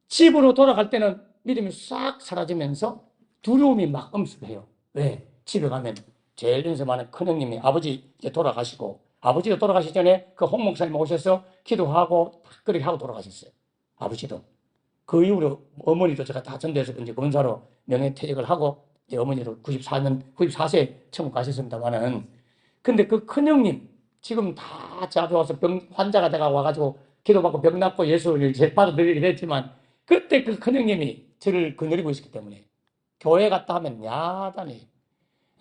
Speaker 1: 집으로 돌아갈 때는 믿음이 싹 사라지면서 두려움이 막 엄습해요. 왜? 집에 가면 제일 연세 많은 큰형님이 아버지 이제 돌아가시고 아버지도 돌아가시기 전에 그 홍 목사님 오셔서 기도하고 그렇게 하고 돌아가셨어요. 아버지도. 그 이후로 어머니도 제가 다 전도해서 이제 검사로 명예퇴직을 하고 이제 어머니도 94세 천국 가셨습니다만은 근데 그 큰형님 지금 다 제 앞에 와서 환자가 돼가 와가지고 기도받고 병 낫고 예수를 이제 받아들이게 됐지만 그때 그 큰형님이 저를 거느리고 있었기 때문에 교회 갔다 하면 야단이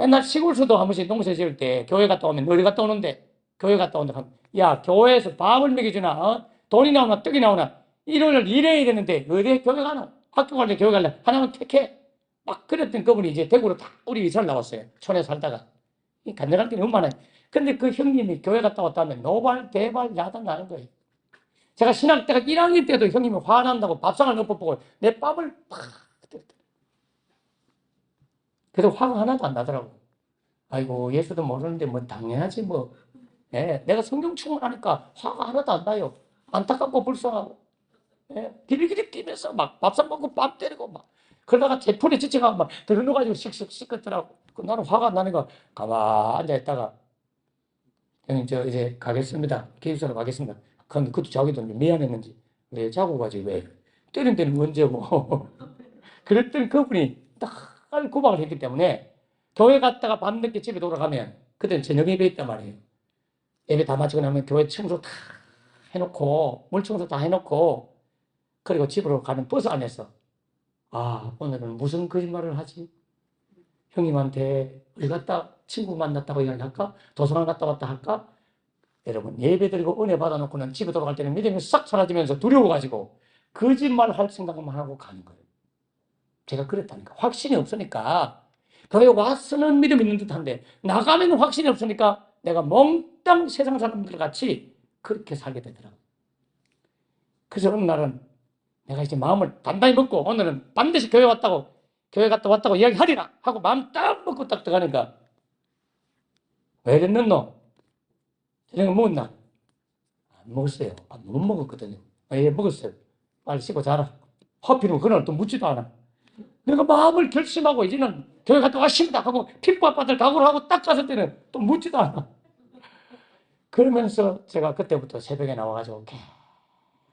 Speaker 1: 옛날 시골서도 한 번씩 농사 지을 때 교회 갔다 오면 어디 갔다 오는데 교회 갔다 온다 하면 야 교회에서 밥을 먹여주나 돈이 나오나 떡이 나오나 일요일 일해야 되는데 어디 교회 가나 학교 갈래 교회 갈래 하나만 택해 막 그랬던 그분이 이제 대구로 다 우리 이사를 나왔어요. 촌에 살다가 간절할 게 너무 많아요. 근데 그 형님이 교회 갔다 왔다 하면 노발 대발 야단 나는 거예요. 제가 신학 때가 1학년 때도 형님이 화난다고 밥상을 엎어보고 내 밥을 팍 그래도 화가 하나도 안 나더라고. 아이고 예수도 모르는데 뭐 당연하지 뭐. 예, 내가 성경 충만하니까 화가 하나도 안 나요. 안타깝고 불쌍하고. 예, 비리기리 뛰면서 막 밥상 먹고 밥 때리고 막 그러다가 제풀에 지쳐가고 막 들어가지고 씩씩 씻겠더라고. 나는 화가 안 나니까 가만 앉아있다가 형님 저 이제 가겠습니다. 기숙사로 가겠습니다. 근데 그것도 자기도 미안했는지 왜 자고 가지 왜 때린 데는 언제고 그랬더니 그분이 딱 구박을 했기 때문에 교회 갔다가 밤늦게 집에 돌아가면 그때는 저녁 예배 있단 말이에요. 예배 다 마치고 나면 교회 청소 다 해놓고 물 청소 다 해놓고 그리고 집으로 가는 버스 안에서 오늘은 무슨 거짓말을 하지? 형님한테 어디 갔다 친구 만났다고 이야기할까? 도서관 갔다 왔다 할까? 여러분 예배 드리고 은혜 받아놓고는 집에 돌아갈 때는 믿음이 싹 사라지면서 두려워가지고 거짓말 할 생각만 하고 가는 거예요. 제가 그랬다니까. 확신이 없으니까 교회 와서는 믿음 있는 듯한데 나가면 확신이 없으니까 내가 몽땅 세상 사람들 같이 그렇게 살게 되더라고요. 그래서 어느 날은 내가 이제 마음을 단단히 먹고 오늘은 반드시 교회 갔다 왔다고 이야기하리라 하고 마음 딱 먹고 딱 들어가니까 왜 이랬노? 저녁 먹었나? 안 먹었어요. 못 먹었거든요. 예, 먹었어요. 빨리 씻고 자라. 하필이면 그날 또 묻지도 않아. 내가 마음을 결심하고 이제는 교회 갔다 왔습니다 하고 핏바빠들 각오를 하고 딱 갔을 때는 또 묻지도 않아. 그러면서 제가 그때부터 새벽에 나와가지고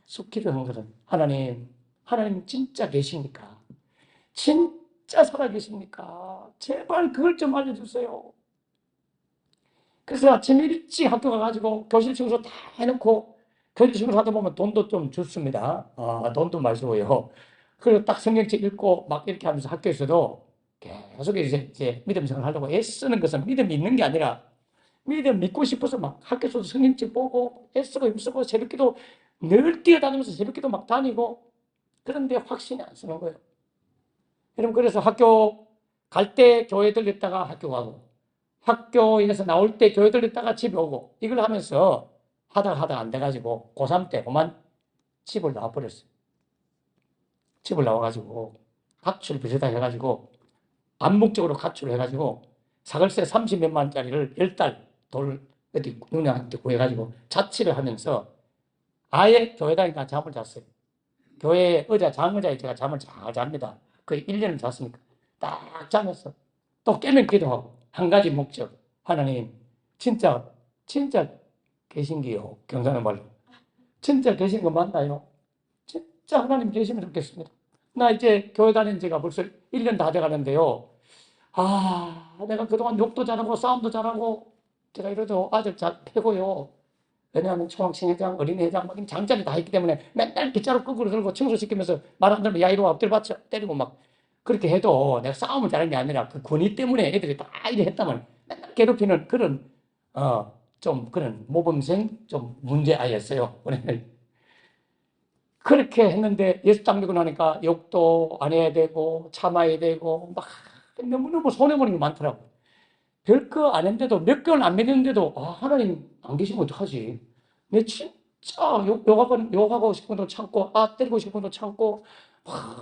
Speaker 1: 계속 기도한 것은 하나님 진짜 계십니까? 진짜 살아계십니까? 제발 그걸 좀 알려주세요. 그래서 아침 일찍 학교 가가지고 교실 청소 다 해놓고 교실 청소 하다 보면 돈도 좀 줬습니다. 돈도 많이 주고요. 그리고 딱 성경책 읽고 막 이렇게 하면서 학교에서도 계속 이제 믿음 생활 하려고 애쓰는 것은 믿음이 있는 게 아니라 믿음 믿고 싶어서 막 학교에서도 성경책 보고 애쓰고 힘쓰고 새벽기도 늘 뛰어다니면서 새벽기도 막 다니고 그런데 확신이 안 서는 거예요. 여러분 그래서 학교 갈 때 교회 들렸다가 학교 가고 학교에서 나올 때 교회 들렸다가 집에 오고 이걸 하면서 하다가 안 돼가지고 고3 때 그만 집을 나와버렸어요. 집을 나와가지고 가출 비슷하 해가지고 암묵적으로 가출을 해가지고 사글세 30몇만 원짜리를 10달 돌 어디 누나한테 구해가지고 자취를 하면서 아예 교회 다니까 잠을 잤어요. 교회 장의자에 제가 잠을 잘 잡니다. 거의 1년을 잤으니까 딱 자면서 또 깨면 기도하고 한 가지 목적 하나님 진짜 계신기요. 경상도 말로 진짜 계신 거 맞나요? 진짜 하나님 계시면 좋겠습니다. 나 이제 교회 다닌 지가 벌써 1년 다 돼가는데요. 내가 그동안 욕도 잘하고 싸움도 잘하고 제가 이래도 아들 잘 패고요. 왜냐하면 총학생회장, 어린이회장, 장자리 다 했기 때문에 맨날 빗자루 거꾸로 들고 청소시키면서 말 안 들으면 야 이리 와 엎드려 받쳐 때리고 막 그렇게 해도 내가 싸움을 잘하는 게 아니라 그 권위 때문에 애들이 다 이래 했다면 맨날 괴롭히는 그런 좀 그런 모범생 좀 문제아이였어요. 그렇게 했는데 예수 딱 믿고 나니까 욕도 안 해야 되고 참아야 되고 막 너무너무 손해보는 게 많더라고. 별거 안 했는데도 몇 개월 안 믿는데도 하나님 안 계시면 어떡하지? 내 진짜 욕하고 싶은 것도 참고 때리고 싶은 것도 참고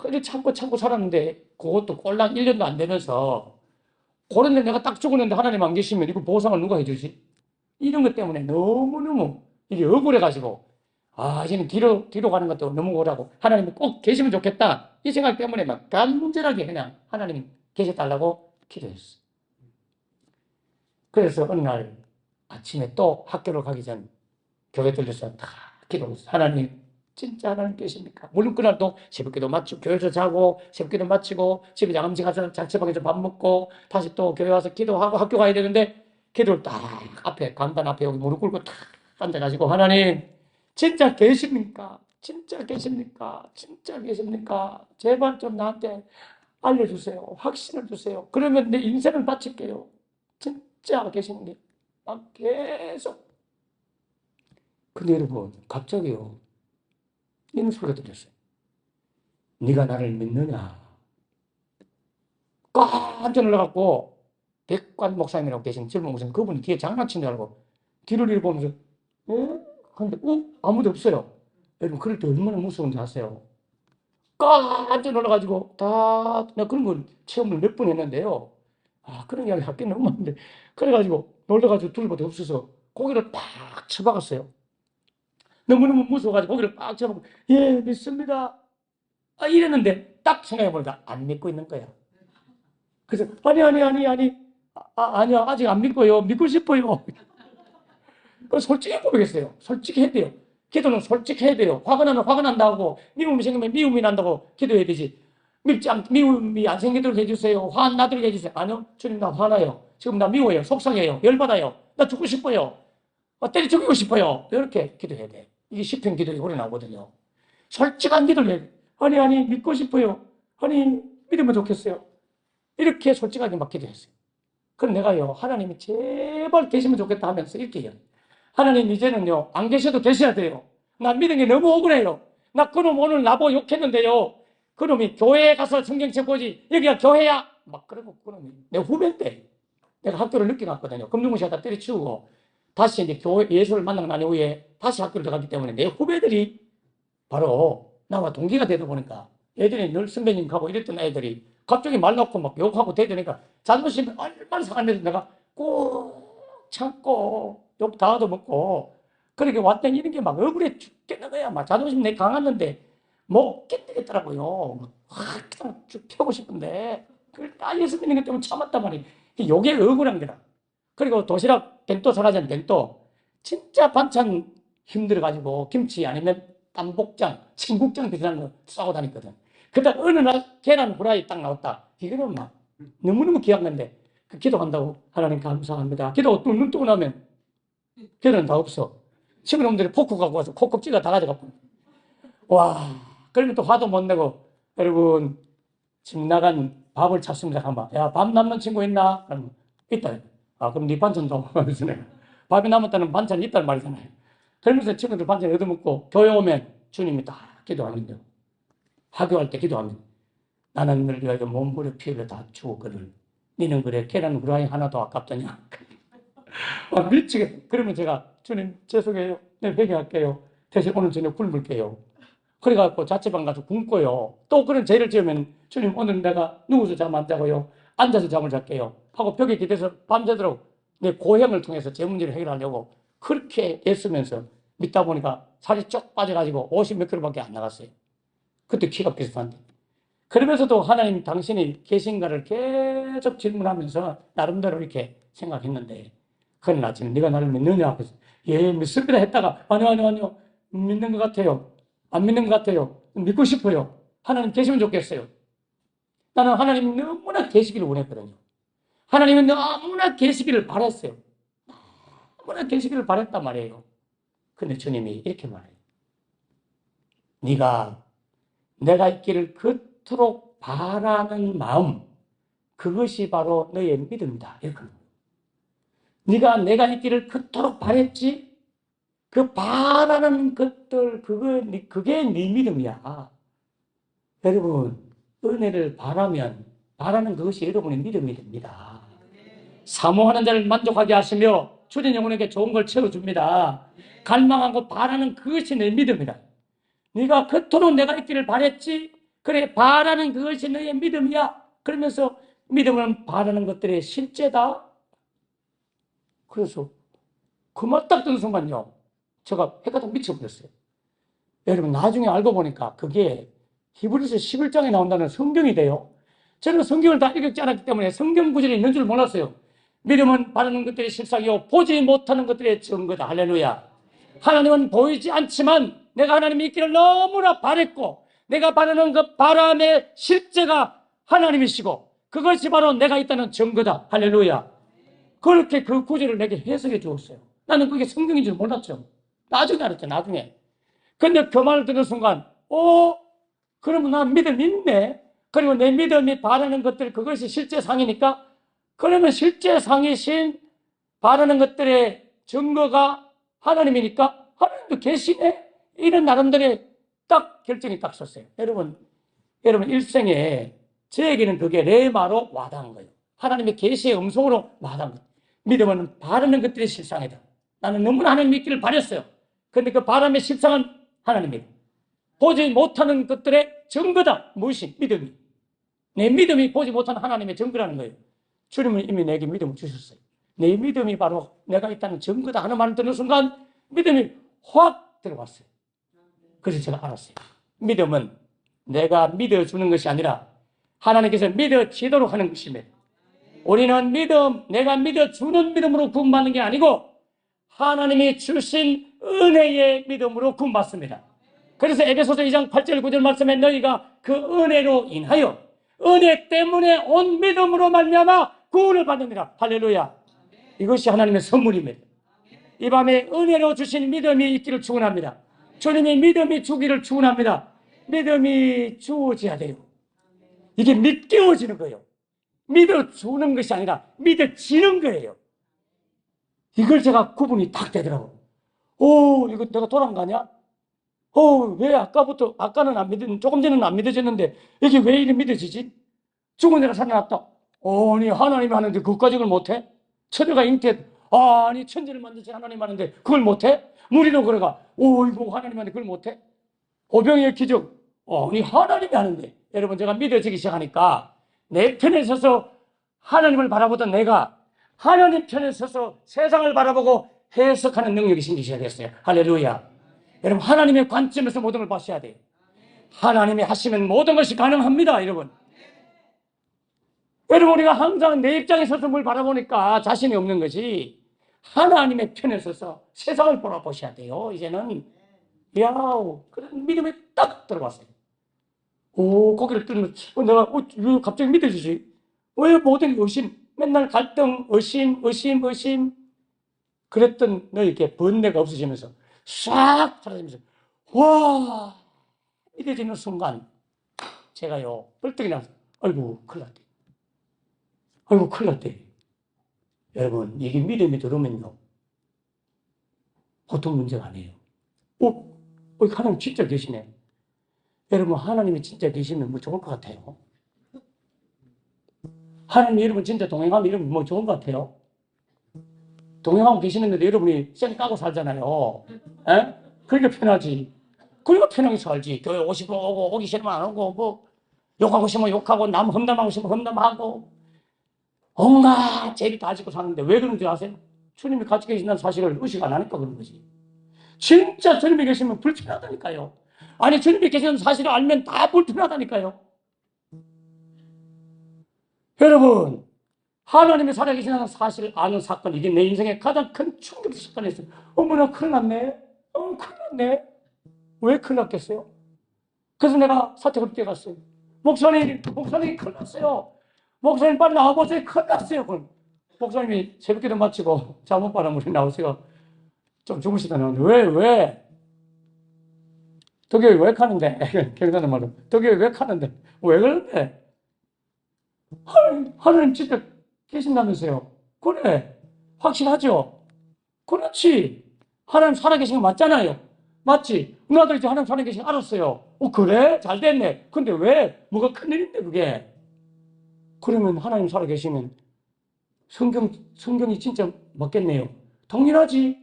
Speaker 1: 이렇게 참고 살았는데 그것도 꼴랑 1년도 안 되면서 그런데 내가 딱 죽었는데 하나님 안 계시면 이거 보상을 누가 해주지? 이런 것 때문에 너무너무 이게 억울해가지고 이제는 뒤로 가는 것도 너무 억울하고 하나님이 꼭 계시면 좋겠다 이 생각 때문에 막 간절하게 그냥 하나님 계셔달라고 기도했어. 그래서 어느 날 아침에 또 학교를 가기 전 교회 들려서 다 기도했어. 하나님 진짜 하나님 계십니까? 물론 그날도 새벽기도 마치고 교회에서 자고 새벽기도 마치고 집에 장암지 가서 자취방에서 밥 먹고 다시 또 교회 와서 기도하고 학교 가야 되는데 기도를 딱 앞에 강단 앞에 여기 무릎 꿇고 딱 앉아가지고 하나님 진짜 계십니까? 진짜 계십니까? 진짜 계십니까? 제발 좀 나한테 알려주세요. 확신을 주세요. 그러면 내 인생을 바칠게요. 진짜 계시는 게 막 계속. 근데 여러분 갑자기요 이런 소리가 들렸어요. 네가 나를 믿느냐? 깜짝 놀라갖고 백관 목사님이라고 계신 젊은 목사님 그분이 뒤에 장난친 줄 알고 뒤를 잃어보면서 근데 아무도 없어요. 여러분 그럴 때 얼마나 무서운지 아세요? 깜짝 놀라가지고 나 그런 걸 체험을 몇 번 했는데요. 그런 이야기 할게 너무 많은데 그래가지고 놀라가지고 둘밖에 없어서 고개를 팍 쳐박았어요. 너무너무 무서워가지고 고개를 팍 쳐박고 예 믿습니다. 이랬는데 딱 생각해보니까 안 믿고 있는 거야. 그래서 아니 아니야 아직 안 믿고요. 믿고 싶어요. 솔직히 고백했어요. 솔직히 해야 돼요. 기도는 솔직히 해야 돼요. 화가 나면 화가 난다고 미움이 생기면 미움이 난다고 기도해야 되지. 미움이 안 생기도록 해주세요. 화 안 나도록 해주세요. 아니요. 주님, 나 화나요. 지금 나 미워요. 속상해요. 열받아요. 나 죽고 싶어요. 때려 죽이고 싶어요. 이렇게 기도해야 돼. 이게 시편 기도에 오래 나오거든요. 솔직한 기도를 해야 돼. 아니, 믿고 싶어요. 아니, 믿으면 좋겠어요. 이렇게 솔직하게 막 기도했어요. 그럼 내가요, 하나님이 제발 계시면 좋겠다 하면서 이렇게 해요. 하나님, 이제는요, 안 계셔도 계셔야 돼요. 나 믿은 게 너무 억울해요. 나 그놈 오늘 나보고 욕했는데요. 그놈이 교회에 가서 성경책 보지. 여기가 교회야. 막 그러고 그놈이 내 후배인데. 내가 학교를 늦게 갔거든요. 금융무시하다 때려치우고 다시 이제 교회 예수를 만나고 난 이후에 다시 학교를 들어갔기 때문에 내 후배들이 바로 나와 동기가 되다 보니까 애들이 늘 선배님 가고 이랬던 애들이 갑자기 말 놓고 막 욕하고 대드니까 자존심이 얼마나 상한데도 내가 꼭 참고 욕 다 얻어먹고 그렇게 왔더니 이런 게 막 억울해 죽겠는 거야. 막 자존심 내 강했는데 못 견디겠더라고요. 확 그냥 쭉 펴고 싶은데 그걸 다 예수 믿는 것 때문에 참았단 말이에요. 요게 억울한 거라. 그리고 도시락 벤또 사라진 벤또 진짜 반찬 힘들어가지고 김치 아니면 땀복장, 청국장 비슷한 거 싸고 다녔거든. 그러다 어느 날 계란 후라이 딱 나왔다. 이거는 막 너무너무 귀한 건데 그 기도한다고 하나님 감사합니다. 기도 눈 뜨고 나면 계란 다 없어. 친구놈들이 포크 갖고 와서 콕콕 다 가져가고. 와, 그러면 또 화도 못 내고 여러분 집 나간 밥을 찾습니다. 한번 야, 밥 남는 친구 있나? 그럼 있다. 아, 그럼 네 반찬 좀 하면서 내가 밥이 남았다는 반찬이 있단 말이잖아요. 그러면서 친구들 반찬 얻어먹고 교회 오면 주님이 다 기도하는데요. 하교할 때 기도하면 나는 너를 위하여 몸부려 피 흘려 다 죽었거든. 너는 그래 계란 후라이 하나도 아깝더냐? 아, 미치겠다. 그러면 제가 주님 죄송해요. 내가 회개할게요. 대신 오늘 저녁 굶을게요. 그래갖고 자취방 가서 굶고요. 또 그런 죄를 지으면 주님 오늘 내가 누워서 잠 안 자고요. 앉아서 잠을 잘게요. 하고 벽에 기대서 밤새도록 내 고행을 통해서 제 문제를 해결하려고 그렇게 애쓰면서 믿다 보니까 살이 쭉 빠져가지고 50몇 킬로밖에 안 나갔어요. 그때 키가 비슷한데. 그러면서도 하나님 당신이 계신가를 계속 질문하면서 나름대로 이렇게 생각했는데 그날 아침에 네가 나를 믿느냐? 그래서 예, 믿습니다 했다가 아니요. 믿는 것 같아요. 안 믿는 것 같아요. 믿고 싶어요. 하나님 계시면 좋겠어요. 나는 하나님 너무나 계시기를 원했거든요. 하나님은 너무나 계시기를 바랐어요. 너무나 계시기를 바랬단 말이에요. 근데 주님이 이렇게 말해요. 네가 내가 있기를 그토록 바라는 마음, 그것이 바로 너의 믿음이다. 이렇게. 네가 내가 있기를 그토록 바랬지? 그 바라는 것들, 그게 네 믿음이야. 여러분, 은혜를 바라면, 바라는 그것이 여러분의 믿음이 됩니다. 사모하는 자를 만족하게 하시며, 주님 영혼에게 좋은 걸 채워줍니다. 갈망하고 바라는 그것이 내 믿음이다. 네가 그토록 내가 있기를 바랬지? 그래, 바라는 그것이 너의 믿음이야. 그러면서 믿음은 바라는 것들의 실제다. 그래서 그 말 딱 듣는 순간요. 제가 해가 다 미쳐버렸어요. 여러분 나중에 알고 보니까 그게 히브리서 11장에 나온다는 성경이 돼요. 저는 성경을 다 읽지 않았기 때문에 성경 구절이 있는 줄 몰랐어요. 믿음은 바라는 것들의 실상이요 보지 못하는 것들의 증거다. 할렐루야. 하나님은 보이지 않지만 내가 하나님이 있기를 너무나 바랬고 내가 바라는 그 바람의 실제가 하나님이시고 그것이 바로 내가 있다는 증거다. 할렐루야. 그렇게 그 구절을 내게 해석해 주었어요. 나는 그게 성경인 줄 몰랐죠. 나중에 알았죠. 나중에. 근데 그 말을 듣는 순간 그러면 난 믿음 있네. 그리고 내 믿음이 바라는 것들 그것이 실제 상이니까 그러면 실제 상이신 바라는 것들의 증거가 하나님이니까 하나님도 계시네. 이런 나름대로의 딱 결정이 딱 섰어요. 여러분 일생에 저에게는 그게 레마로 와닿은 거예요. 하나님의 계시의 음성으로 와닿은 거예요. 믿음은 바라는 것들이 실상이다. 나는 너무나 하나님 믿기를 바랬어요. 그런데 그 바람의 실상은 하나님이다. 보지 못하는 것들의 증거다. 무엇이? 믿음이. 내 믿음이 보지 못하는 하나님의 증거라는 거예요. 주님은 이미 내게 믿음을 주셨어요. 내 믿음이 바로 내가 있다는 증거다 하는 말을 듣는 순간 믿음이 확 들어왔어요. 그래서 제가 알았어요. 믿음은 내가 믿어주는 것이 아니라 하나님께서 믿어지도록 하는 것입니다. 우리는 내가 믿어주는 믿음으로 구원받는 게 아니고 하나님이 주신 은혜의 믿음으로 구원받습니다. 그래서 에베소서 2장 8절 9절 말씀에 너희가 그 은혜로 인하여 은혜 때문에 온 믿음으로 말미암아 구원을 받느니라. 할렐루야. 이것이 하나님의 선물입니다. 이 밤에 은혜로 주신 믿음이 있기를 축원합니다. 주님이 믿음이 주기를 축원합니다. 믿음이 주어져야 돼요. 이게 믿겨지는 거예요. 믿어주는 것이 아니라 믿어지는 거예요. 이걸 제가 구분이 딱 되더라고요. 이거 내가 돌아간 거 아니야? 왜 아까는 안 조금 전에는 안 믿어졌는데, 이게 왜 이리 믿어지지? 죽은 내가 살아났다. 아니, 하나님이 하는데 그것까지 그걸 못해? 천녀가 잉태, 아니, 천지를 만드신 하나님 하는데 그걸 못해? 무리도 그래가, 이거 하나님 하는데 그걸 못해? 오병이의 기적, 아니, 하나님이 하는데. 여러분, 제가 믿어지기 시작하니까 내 편에 서서 하나님을 바라보던 내가 하나님 편에 서서 세상을 바라보고 해석하는 능력이 생기기 시작했어요. 할렐루야. 여러분, 하나님의 관점에서 모든 걸 보셔야 돼요. 하나님이 하시면 모든 것이 가능합니다, 여러분. 여러분, 우리가 항상 내 입장에 서서 뭘 바라보니까 자신이 없는 것이 하나님의 편에 서서 세상을 바라보셔야 돼요. 이제는 그런 믿음이 딱 들어갔어요. 고개를 들면 내가 왜 갑자기 믿어지지? 왜 모든 의심, 맨날 갈등, 의심 그랬던 너에게 번뇌가 없어지면서 싹 사라지면서 믿어지는 순간 제가요 벌떡이 나서 아이고 큰일 났대. 여러분, 이게 믿음이 들어오면요 보통 문제가 아니에요. 하나님 진짜 계시네. 여러분, 하나님이 진짜 계시면 뭐 좋을 것 같아요? 하나님 여러분 진짜 동행하면 여러분 뭐 좋은 것 같아요? 동행하고 계시는데 여러분이 쌩 까고 살잖아요. 에? 그러니까 편하지. 그러니까 편하게 살지. 교회 오시고 오고, 오기 싫으면 안 오고, 뭐 욕하고 싶으면 욕하고, 남 험담하고 싶으면 험담하고, 온갖 죄를 다 지고 사는데 왜 그런지 아세요? 주님이 같이 계신다는 사실을 의식 안 하니까 그런 거지. 진짜 주님이 계시면 불편하다니까요. 아니, 주님이 계시는 사실을 알면 다 불편하다니까요. 여러분, 하나님이 살아계시다는 사실을 아는 사건, 이게 내 인생의 가장 큰 충격 사건이었어요. 어머나, 큰일 났네. 큰일 났네. 왜 큰일 났겠어요? 그래서 내가 사택으로 뛰어갔어요. 목사님 큰일 났어요. 목사님 빨리 나와보세요. 큰일 났어요. 그럼 목사님이 새벽기도 마치고 잠옷바람으로 나오세요. 좀 주무시다 나오는데 왜? 덕교회 왜 가는데? 경상도 말로 덕교회 왜 가는데? 왜 그러는데? 하나님 진짜 계신다면서요. 그래, 확실하죠? 그렇지. 하나님 살아계신 거 맞잖아요. 맞지? 나도 이제 하나님 살아계신 거 알았어요. 그래? 잘 됐네. 근데 왜? 뭐가 큰일인데 그게? 그러면 하나님 살아계시면 성경이 진짜 맞겠네요. 동일하지?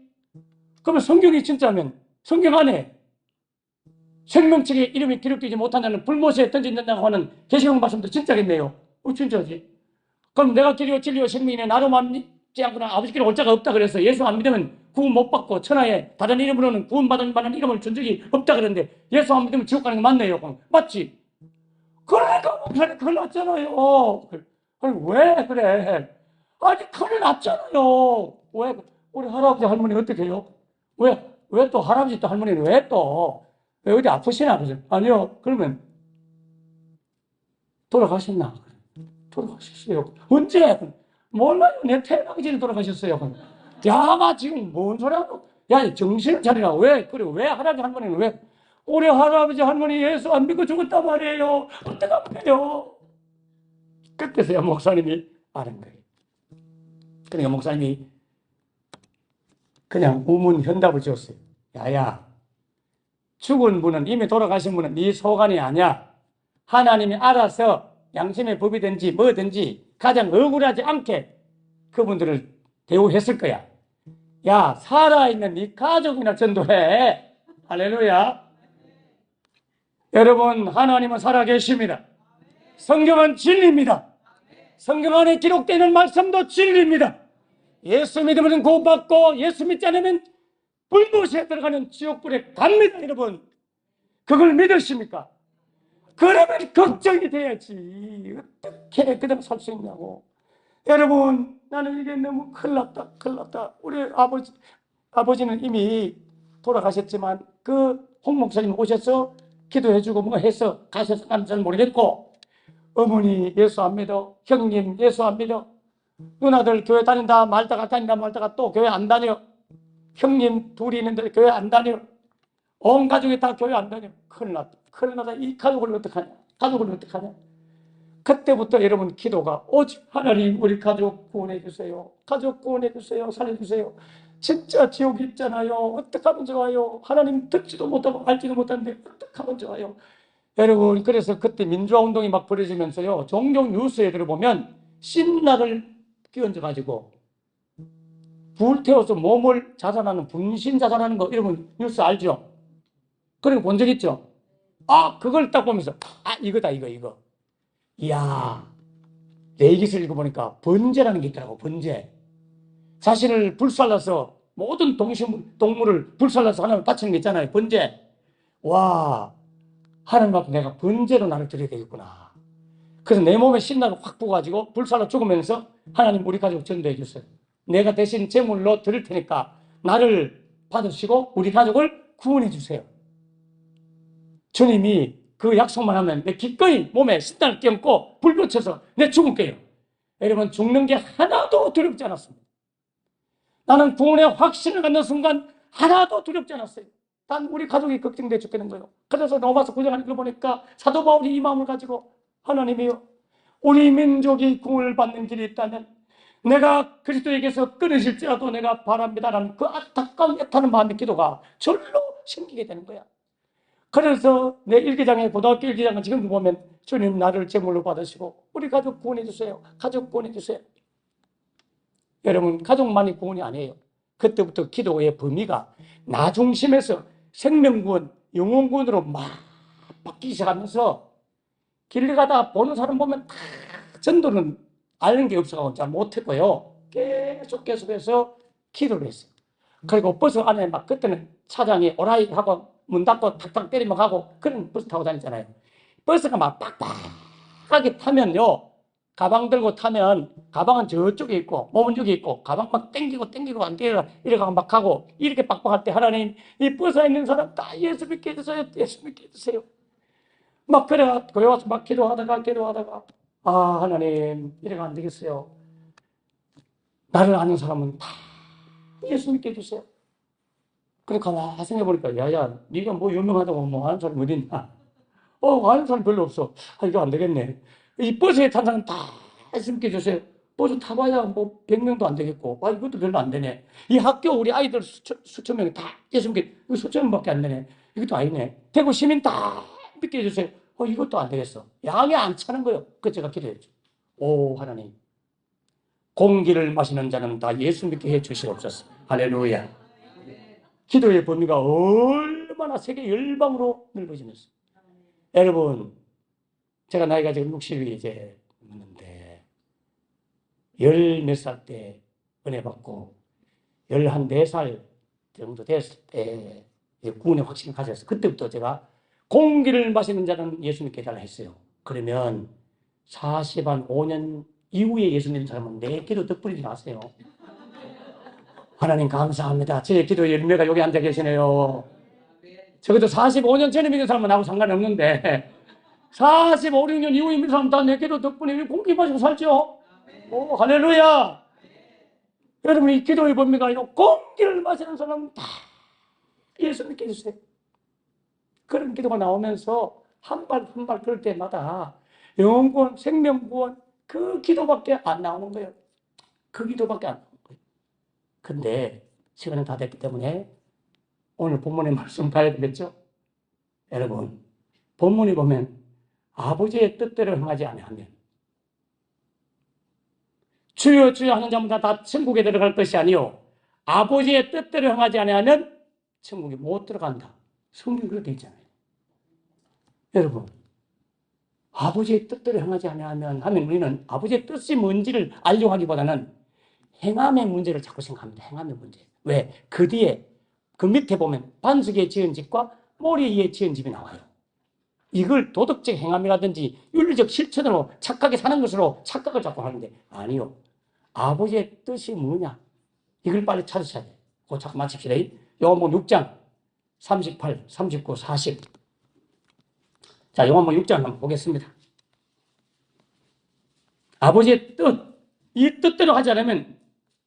Speaker 1: 그러면 성경이 진짜면 성경 안에 생명책에 이름이 기록되지 못한다는 불못에 던진다고 하는 계시록 말씀도 진짜겠네요. 진짜지? 그럼 내가 길이요 진리요 생명이네 나로만 믿지 않고는 아버지께로 올 자가 없다 그래서 예수 안 믿으면 구원 못 받고 천하에 다른 이름으로는 구원받을 만한 이름을 준 적이 없다 그랬는데 예수 안 믿으면 지옥 가는 거 맞네요. 그럼 맞지? 그러니까 목사님 큰일 났잖아요. 아니 왜 그래? 아니 큰일 났잖아요. 왜? 우리 할아버지 할머니 어떻게 해요? 왜 또 할아버지 또 할머니는 왜 어디 아프시나? 아니요. 그러면 돌아가셨나? 돌아가셨어요. 언제? 몰라요. 내 태어나기 전에 돌아가셨어요. 야가 지금 뭔 소리 하고? 야, 정신을 차리라. 왜 할아버지 할머니는 왜? 우리 할아버지 할머니 예수 안 믿고 죽었단 말이에요. 어떡하면 돼요? 그때서야 목사님이 아는 거예요. 그러니까 목사님이 그냥 우문현답을 줬어요. 야야, 죽은 분은 이미 돌아가신 분은 네 소관이 아니야. 하나님이 알아서 양심의 법이든지 뭐든지 가장 억울하지 않게 그분들을 대우했을 거야. 야, 살아있는 네 가족이나 전도해. 할렐루야. 여러분, 하나님은 살아계십니다. 성경은 진리입니다. 성경 안에 기록되는 말씀도 진리입니다. 예수 믿으면 구원받고 예수 믿지 않으면 불못에 들어가는 지옥불에 갑니다. 여러분, 그걸 믿으십니까? 그러면 걱정이 돼야지. 어떻게 그대로 살 수 있냐고. 여러분, 나는 이게 너무 큰일 났다. 우리 아버지는 이미 돌아가셨지만 홍 목사님 오셔서 기도해주고 뭐 해서 가셔서 난 잘 모르겠고, 어머니 예수 안 믿어, 형님 예수 안 믿어, 누나들 교회 다닌다 말다가 또 교회 안 다녀, 형님 둘이 있는데 교회 안 다녀, 온 가족이 다 교회 안 다녀. 큰일 났다. 이 가족을 어떡하냐. 그때부터 여러분 기도가 오직 하나님 우리 가족 구원해 주세요. 가족 구원해 주세요. 살려주세요. 진짜 지옥 있잖아요. 어떡하면 좋아요. 하나님 듣지도 못하고 알지도 못하는데 어떡하면 좋아요. 여러분, 그래서 그때 민주화 운동이 막 벌어지면서요, 종종 뉴스에 들어보면 신라를 끼얹어가지고 불태워서 몸을 자살하는, 분신 자살하는 거, 여러분 뉴스 알죠? 그런 거 본 적 있죠? 그걸 딱 보면서 이거다 이거. 이야, 레이기를 읽어보니까 번제라는 게 있더라고. 번제. 자신을 불살라서 모든 동물을 불살라서 하나님 바치는 게 있잖아요. 번제. 와, 하나님 앞에 내가 번제로 나를 드려야 되겠구나. 그래서 내 몸에 신나를 확 부어가지고 불살라 죽으면서 하나님 우리 가족 전도해 주세요. 내가 대신 제물로 드릴 테니까 나를 받으시고 우리 가족을 구원해 주세요. 주님이 그 약속만 하면 내 기꺼이 몸에 신단을 껴안고 불 붙여서 내 죽을게요. 여러분, 죽는 게 하나도 두렵지 않았습니다. 나는 구원의 확신을 갖는 순간 하나도 두렵지 않았어요. 단 우리 가족이 걱정돼 죽겠는 거예요. 그래서 로마서 9장 을 보니까 사도 바울이 이 마음을 가지고, 하나님이요, 우리 민족이 구원을 받는 길이 있다면 내가 그리스도에게서 끊으실지라도 내가 바랍니다라는 그 안타까운 애타는 마음의 기도가 절로 생기게 되는 거야. 그래서 내 일기장에, 고등학교 일기장은 지금도 보면 주님 나를 제물로 받으시고 우리 가족 구원해 주세요. 가족 구원해 주세요. 여러분, 가족만이 구원이 아니에요. 그때부터 기도의 범위가 나 중심에서 생명구원, 영혼구원으로 막 바뀌기 시작하면서 길 가다 보는 사람 보면 다 전도는 아는 게 없어서 잘 못했고요. 계속해서 기도를 했어요. 그리고 버스 안에 막 그때는 차장이 오라이 하고 문 닫고 탁탁 때리면 가고 그런 버스 타고 다니잖아요. 버스가 막 빡빡하게 타면요, 가방 들고 타면 가방은 저쪽에 있고 몸은 여기 있고 가방 막 땡기고 안 돼요. 이래가 막 가고, 이렇게 빡빡할 때 하나님 이 버스에 있는 사람 다 예수 믿게 해주세요. 예수 믿게 해주세요. 막 그래 교회 와서 막 기도하다가 하나님 이래가 안 되겠어요. 나를 아는 사람은 다 예수 믿게 해주세요. 그러니까 생각해보니까 야야, 네가 뭐 유명하다고 뭐 아는 사람이 어딨나? 아는 사람 별로 없어. 이거 안 되겠네. 이 버스에 탄 사람 다 예수 믿게 해주세요. 버스 타봐야 뭐 100명도 안 되겠고, 이것도 별로 안 되네. 이 학교 우리 아이들 수천 명이 다 예수 믿게, 수천 명밖에 안 되네. 이것도 아니네. 대구 시민 다 믿게 해주세요. 이것도 안 되겠어. 양이 안 차는 거예요. 그래서 제가 기도했죠. 오 하나님, 공기를 마시는 자는 다 예수 믿게 해 주시옵소서. 할렐루야. 기도의 범위가 얼마나 세계 열방으로 넓어지면서, 여러분, 제가 나이가 지금 60이 이제 넘는데, 열 몇 살 때 은혜 받고 14살 정도 됐을 때 구원의 확신을 가졌어요. 그때부터 제가 공기를 마시는 자는 예수 믿게 해달라 했어요. 그러면 45년 이후에 예수 믿는 사람은 내 기도 덕분이지 마세요. 하나님 감사합니다. 제 기도의 열매가 여기 앉아 계시네요. 적어도 45년 전에 믿는 사람은 나하고 상관없는데 45, 6년 이후에 믿는 사람 다 내 기도 덕분에 공기 마시고 살죠. 오, 할렐루야. 여러분, 이 기도의 범위가 아니고 공기를 마시는 사람은 다 예수 믿게 해주세요. 그런 기도가 나오면서 한 발 한 발 그럴 때마다 영혼구원, 생명구원, 그 기도밖에 안 나오는 거예요. 그 기도밖에 안 나오는 거예요. 근데 시간이 다 됐기 때문에 오늘 본문의 말씀 봐야 되겠죠? 여러분, 본문에 보면 아버지의 뜻대로 행하지 아니하면 주여 주여 하는 자마다 다 천국에 들어갈 것이 아니요 아버지의 뜻대로 행하지 아니하면 천국에 못 들어간다. 성경 그렇게 있잖아요. 여러분, 아버지의 뜻대로 행하지 아니하면 하면 우리는 아버지의 뜻이 뭔지를 알려고 하기보다는 행함의 문제를 자꾸 생각합니다. 행함의 문제. 왜? 그 뒤에 그 밑에 보면 반석에 지은 집과 모래 위에 지은 집이 나와요. 이걸 도덕적 행함이라든지 윤리적 실천으로 착하게 사는 것으로 착각을 자꾸 하는데, 아니요. 아버지의 뜻이 뭐냐? 이걸 빨리 찾으셔야 돼요. 그거 자꾸 마칩시다. 요한복음 6장 38, 39, 40. 자, 요한복음 6장 한번 보겠습니다. 아버지의 뜻, 이 뜻대로 하지 않으면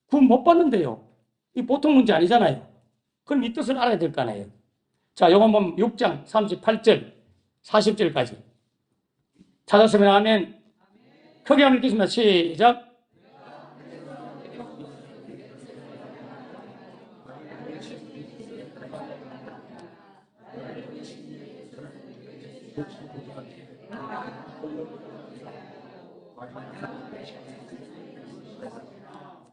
Speaker 1: 구원 못 받는데요. 이 보통 문제 아니잖아요. 그럼 이 뜻을 알아야 될 거 아니에요. 자, 요한복음 6장 38절, 40절까지. 찾았으면 아멘. 크게 한번 읽겠습니다. 시작.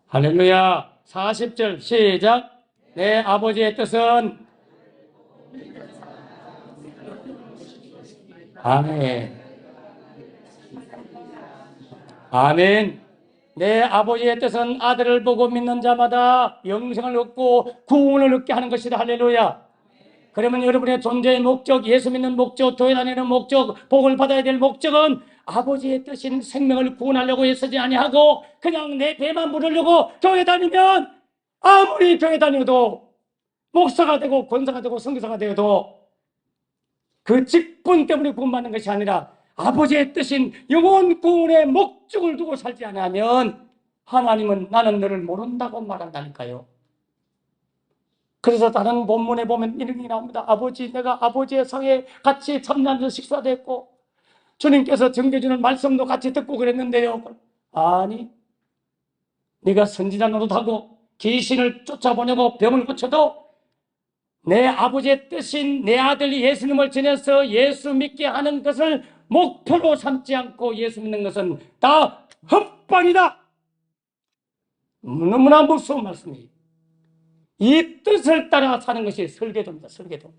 Speaker 1: 할렐루야. 40절 시작. 내 아버지의 뜻은 아멘. 아멘. 내 아버지의 뜻은 아들을 보고 믿는 자마다 영생을 얻고 구원을 얻게 하는 것이다. 할렐루야. 그러면 여러분의 존재의 목적, 예수 믿는 목적, 교회 다니는 목적, 복을 받아야 될 목적은 아버지의 뜻인 생명을 구원하려고 애쓰지 아니하고 그냥 내 배만 부르려고 교회 다니면 아무리 교회 다녀도 목사가 되고 권사가 되고 선교사가 되어도 그 직분 때문에 구원받는 것이 아니라 아버지의 뜻인 영혼 구원의 목적을 두고 살지 않으면 하나님은 나는 너를 모른다고 말한다니까요. 그래서 다른 본문에 보면 이런 게 나옵니다. 아버지, 내가 아버지의 상에 같이 참여하면서 식사도 했고 주님께서 전해주는 말씀도 같이 듣고 그랬는데요. 아니, 네가 선지자 노릇하고 귀신을 쫓아보내고 병을 고쳐도 내 아버지의 뜻인 내 아들 예수님을 전해서 예수 믿게 하는 것을 목표로 삼지 않고 예수 믿는 것은 다 헛방이다. 너무나 무서운 말씀이에요. 이 뜻을 따라 사는 것이 설계도입니다. 설계도.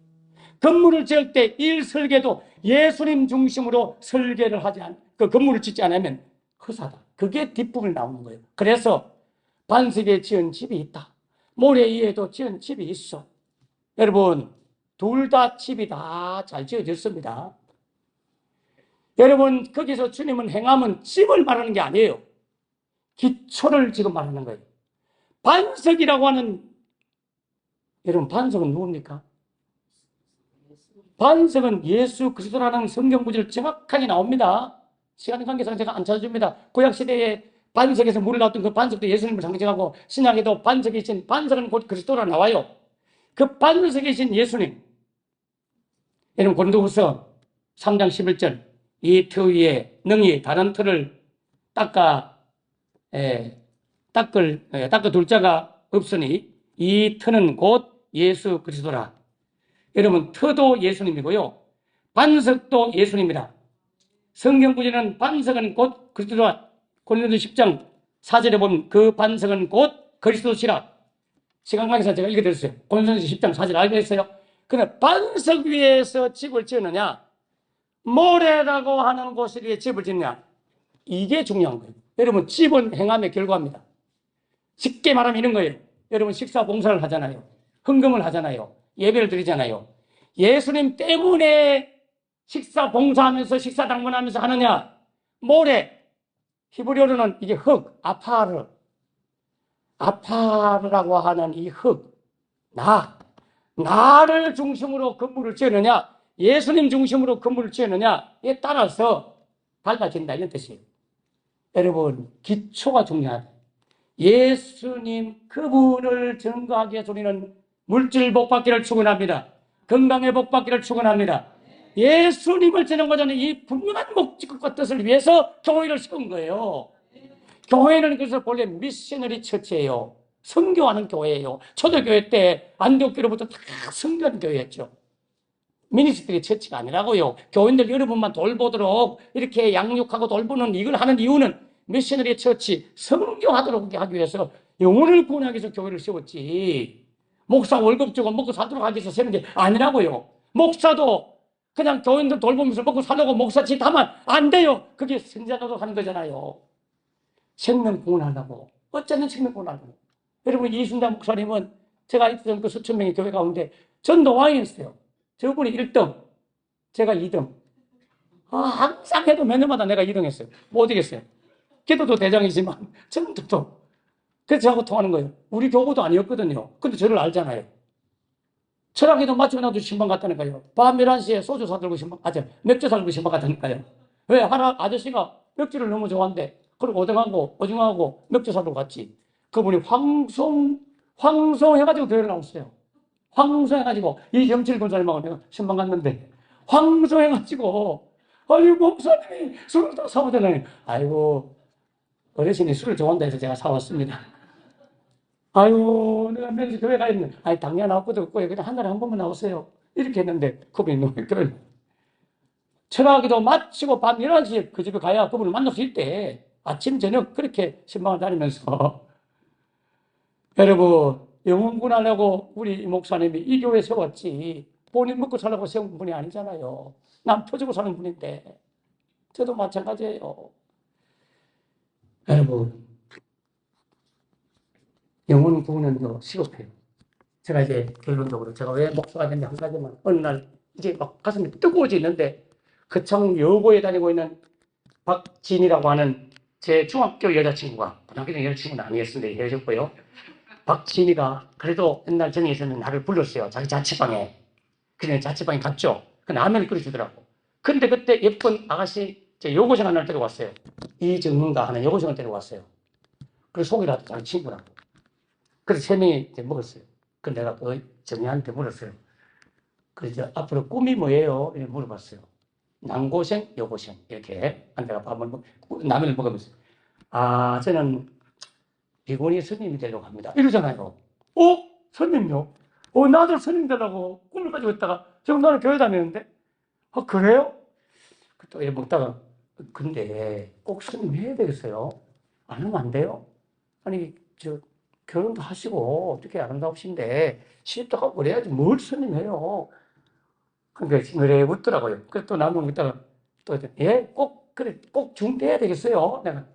Speaker 1: 건물을 지을 때 이 설계도 예수님 중심으로 설계를 하지 않, 그 건물을 짓지 않으면 허사다. 그게 뒷부분이 나오는 거예요. 그래서 반석에 지은 집이 있다. 모래 위에도 지은 집이 있어. 여러분, 둘 다 집이 다 잘 지어졌습니다. 여러분, 거기서 주님은 행함은 집을 말하는 게 아니에요. 기초를 지금 말하는 거예요. 반석이라고 하는, 여러분, 반석은 누굽니까? 반석은 예수 그리스도라는 성경 구절 정확하게 나옵니다. 시간 관계상 제가 안 찾아줍니다. 구약시대에 반석에서 물을 나왔던 그 반석도 예수님을 상징하고 신약에도 반석에 계신 반석은 곧 그리스도라 나와요. 그 반석에 계신 예수님. 여러분 고린도후서 3장 11절 이 터 위에 능히 다른 터를 닦아 둘 자가 없으니 이 터는 곧 예수 그리스도라. 여러분 터도 예수님이고요. 반석도 예수님이다. 성경 구절은 반석은 곧 그리스도라. 고린도서 10장 4절에 보면 그 반석은 곧 그리스도시라. 시간 관계상 제가 읽어드렸어요. 고린도서 10장 4절 알겠어요? 그런데 반석 위에서 집을 지었느냐 모래라고 하는 곳에 위에 집을 짓느냐 이게 중요한 거예요. 여러분 집은 행함의 결과입니다. 쉽게 말하면 이런 거예요. 여러분 식사 봉사를 하잖아요. 헌금을 하잖아요. 예배를 드리잖아요. 예수님 때문에 식사 봉사하면서 식사 당번하면서 하느냐 모래 히브리어로는 이게 흙 아파르라고 하는 이 흙 나를 중심으로 건물을 지었느냐 예수님 중심으로 건물을 지었느냐에 따라서 달라진다 이런 뜻이에요. 여러분 기초가 중요하다. 예수님 그분을 증거하기 위해서 우리는 물질 복받기를 축원합니다. 건강의 복받기를 축원합니다. 예수님을 전하고자 하는 이 분명한 목적과 뜻을 위해서 교회를 세운 거예요. 교회는 그래서 본래 미셔너리 처치예요. 선교하는 교회예요. 초대교회 때 안디옥교로부터 다 선교하는 교회였죠. 미니스트리 처치가 아니라고요. 교인들 여러분만 돌보도록 이렇게 양육하고 돌보는 이걸 하는 이유는 미셔너리 처치, 선교하도록 하기 위해서 영혼을 구원하기 위해서 교회를 세웠지. 목사 월급 주고 먹고 살도록 하기 위해서 세운 게 아니라고요. 목사도 그냥 교인들 돌보면서 먹고 살려고 목사 짓 하면 안 돼요. 그게 선지자도 하는 거잖아요. 생명 구원하려고. 어쩌면 생명 구원하려고. 여러분 이순자 목사님은 제가 있던 그 수천 명의 교회 가운데 전도 왕이었어요. 저분이 1등, 제가 2등. 항상 해도 몇 년마다 내가 2등 했어요. 못 이겼어요. 기도도 대장이지만 전도도. 그래서 저하고 통하는 거예요. 우리 교구도 아니었거든요. 근데 저를 알잖아요. 철학에도 마치고 나도 신방 갔다니까요. 밤 11시에 소주 사들고 신방, 맥주 사들고 신방 갔다니까요. 왜? 하나 아저씨가 맥주를 너무 좋아한대. 그리고 오뎅하고 오징어하고 맥주 사들고 갔지. 그분이 황송해가지고 교회를 나왔어요. 황송해가지고 이경칠 권사님하고 내가 신방 갔는데 황송해가지고 아니 목사님이 술을 다 사오잖아요. 아이고 어르신이 술을 좋아한다 해서 제가 사왔습니다. 아유 내가 매일 교회 가 있는 아니 당연 나올 것도 없고 그냥 한 달에 한 번만 나오세요. 이렇게 했는데 그분이 너무 교회 철학기도 마치고 밤 11시에 그 집에 가야 그분을 만날 수 있대. 아침 저녁 그렇게 신방을 다니면서 여러분 영혼군하려고 우리 목사님이 이 교회 세웠지 본인 먹고 살려고 세운 분이 아니잖아요. 남 터주고 사는 분인데 저도 마찬가지예요. 여러분 영혼 구원은 시급해요. 제가 이제 결론적으로 제가 왜 목사가 됐냐 한 가지만 어느 날 이제 막 가슴이 뜨거워지는데 거창 여고에 다니고 있는 박진이라고 하는 제 중학교 여자친구가 고등학교 여자친구는 아니었는데 헤어졌고요. 박진이가 그래도 옛날 정에서는 나를 불렀어요. 자기 자취방에. 그냥 자취방에 갔죠. 그 라면을 끓여주더라고. 근데 그때 예쁜 아가씨 제 여고생 하나를 데려왔어요. 이정은가 하는 여고생을 데려왔어요. 그래서 소개를 하던 자기 친구라고. 그래서 세 명이 이제 먹었어요. 근데 내가 그 정희한테 물었어요. 그래서 앞으로 꿈이 뭐예요? 이렇게 물어봤어요. 남고생, 여고생 이렇게 내가 밥을 라면을 먹으면서 저는 비구니 스님이 되려고 합니다. 이러잖아요. 스님요? 나도 스님 되려고 꿈을 가지고 있다가 지금 나는 교회 다니는데 그래요? 또 이렇게 먹다가 근데 꼭 스님 해야 되겠어요? 안 하면 안 돼요? 아니 결혼도 하시고 어떻게 아름다우신데 시집도 가고 그래야지 뭘 스님해요? 그러니까 그래 웃더라고요. 그래서 또 나무 먹다가 또 그래 꼭 중대해야 되겠어요? 내가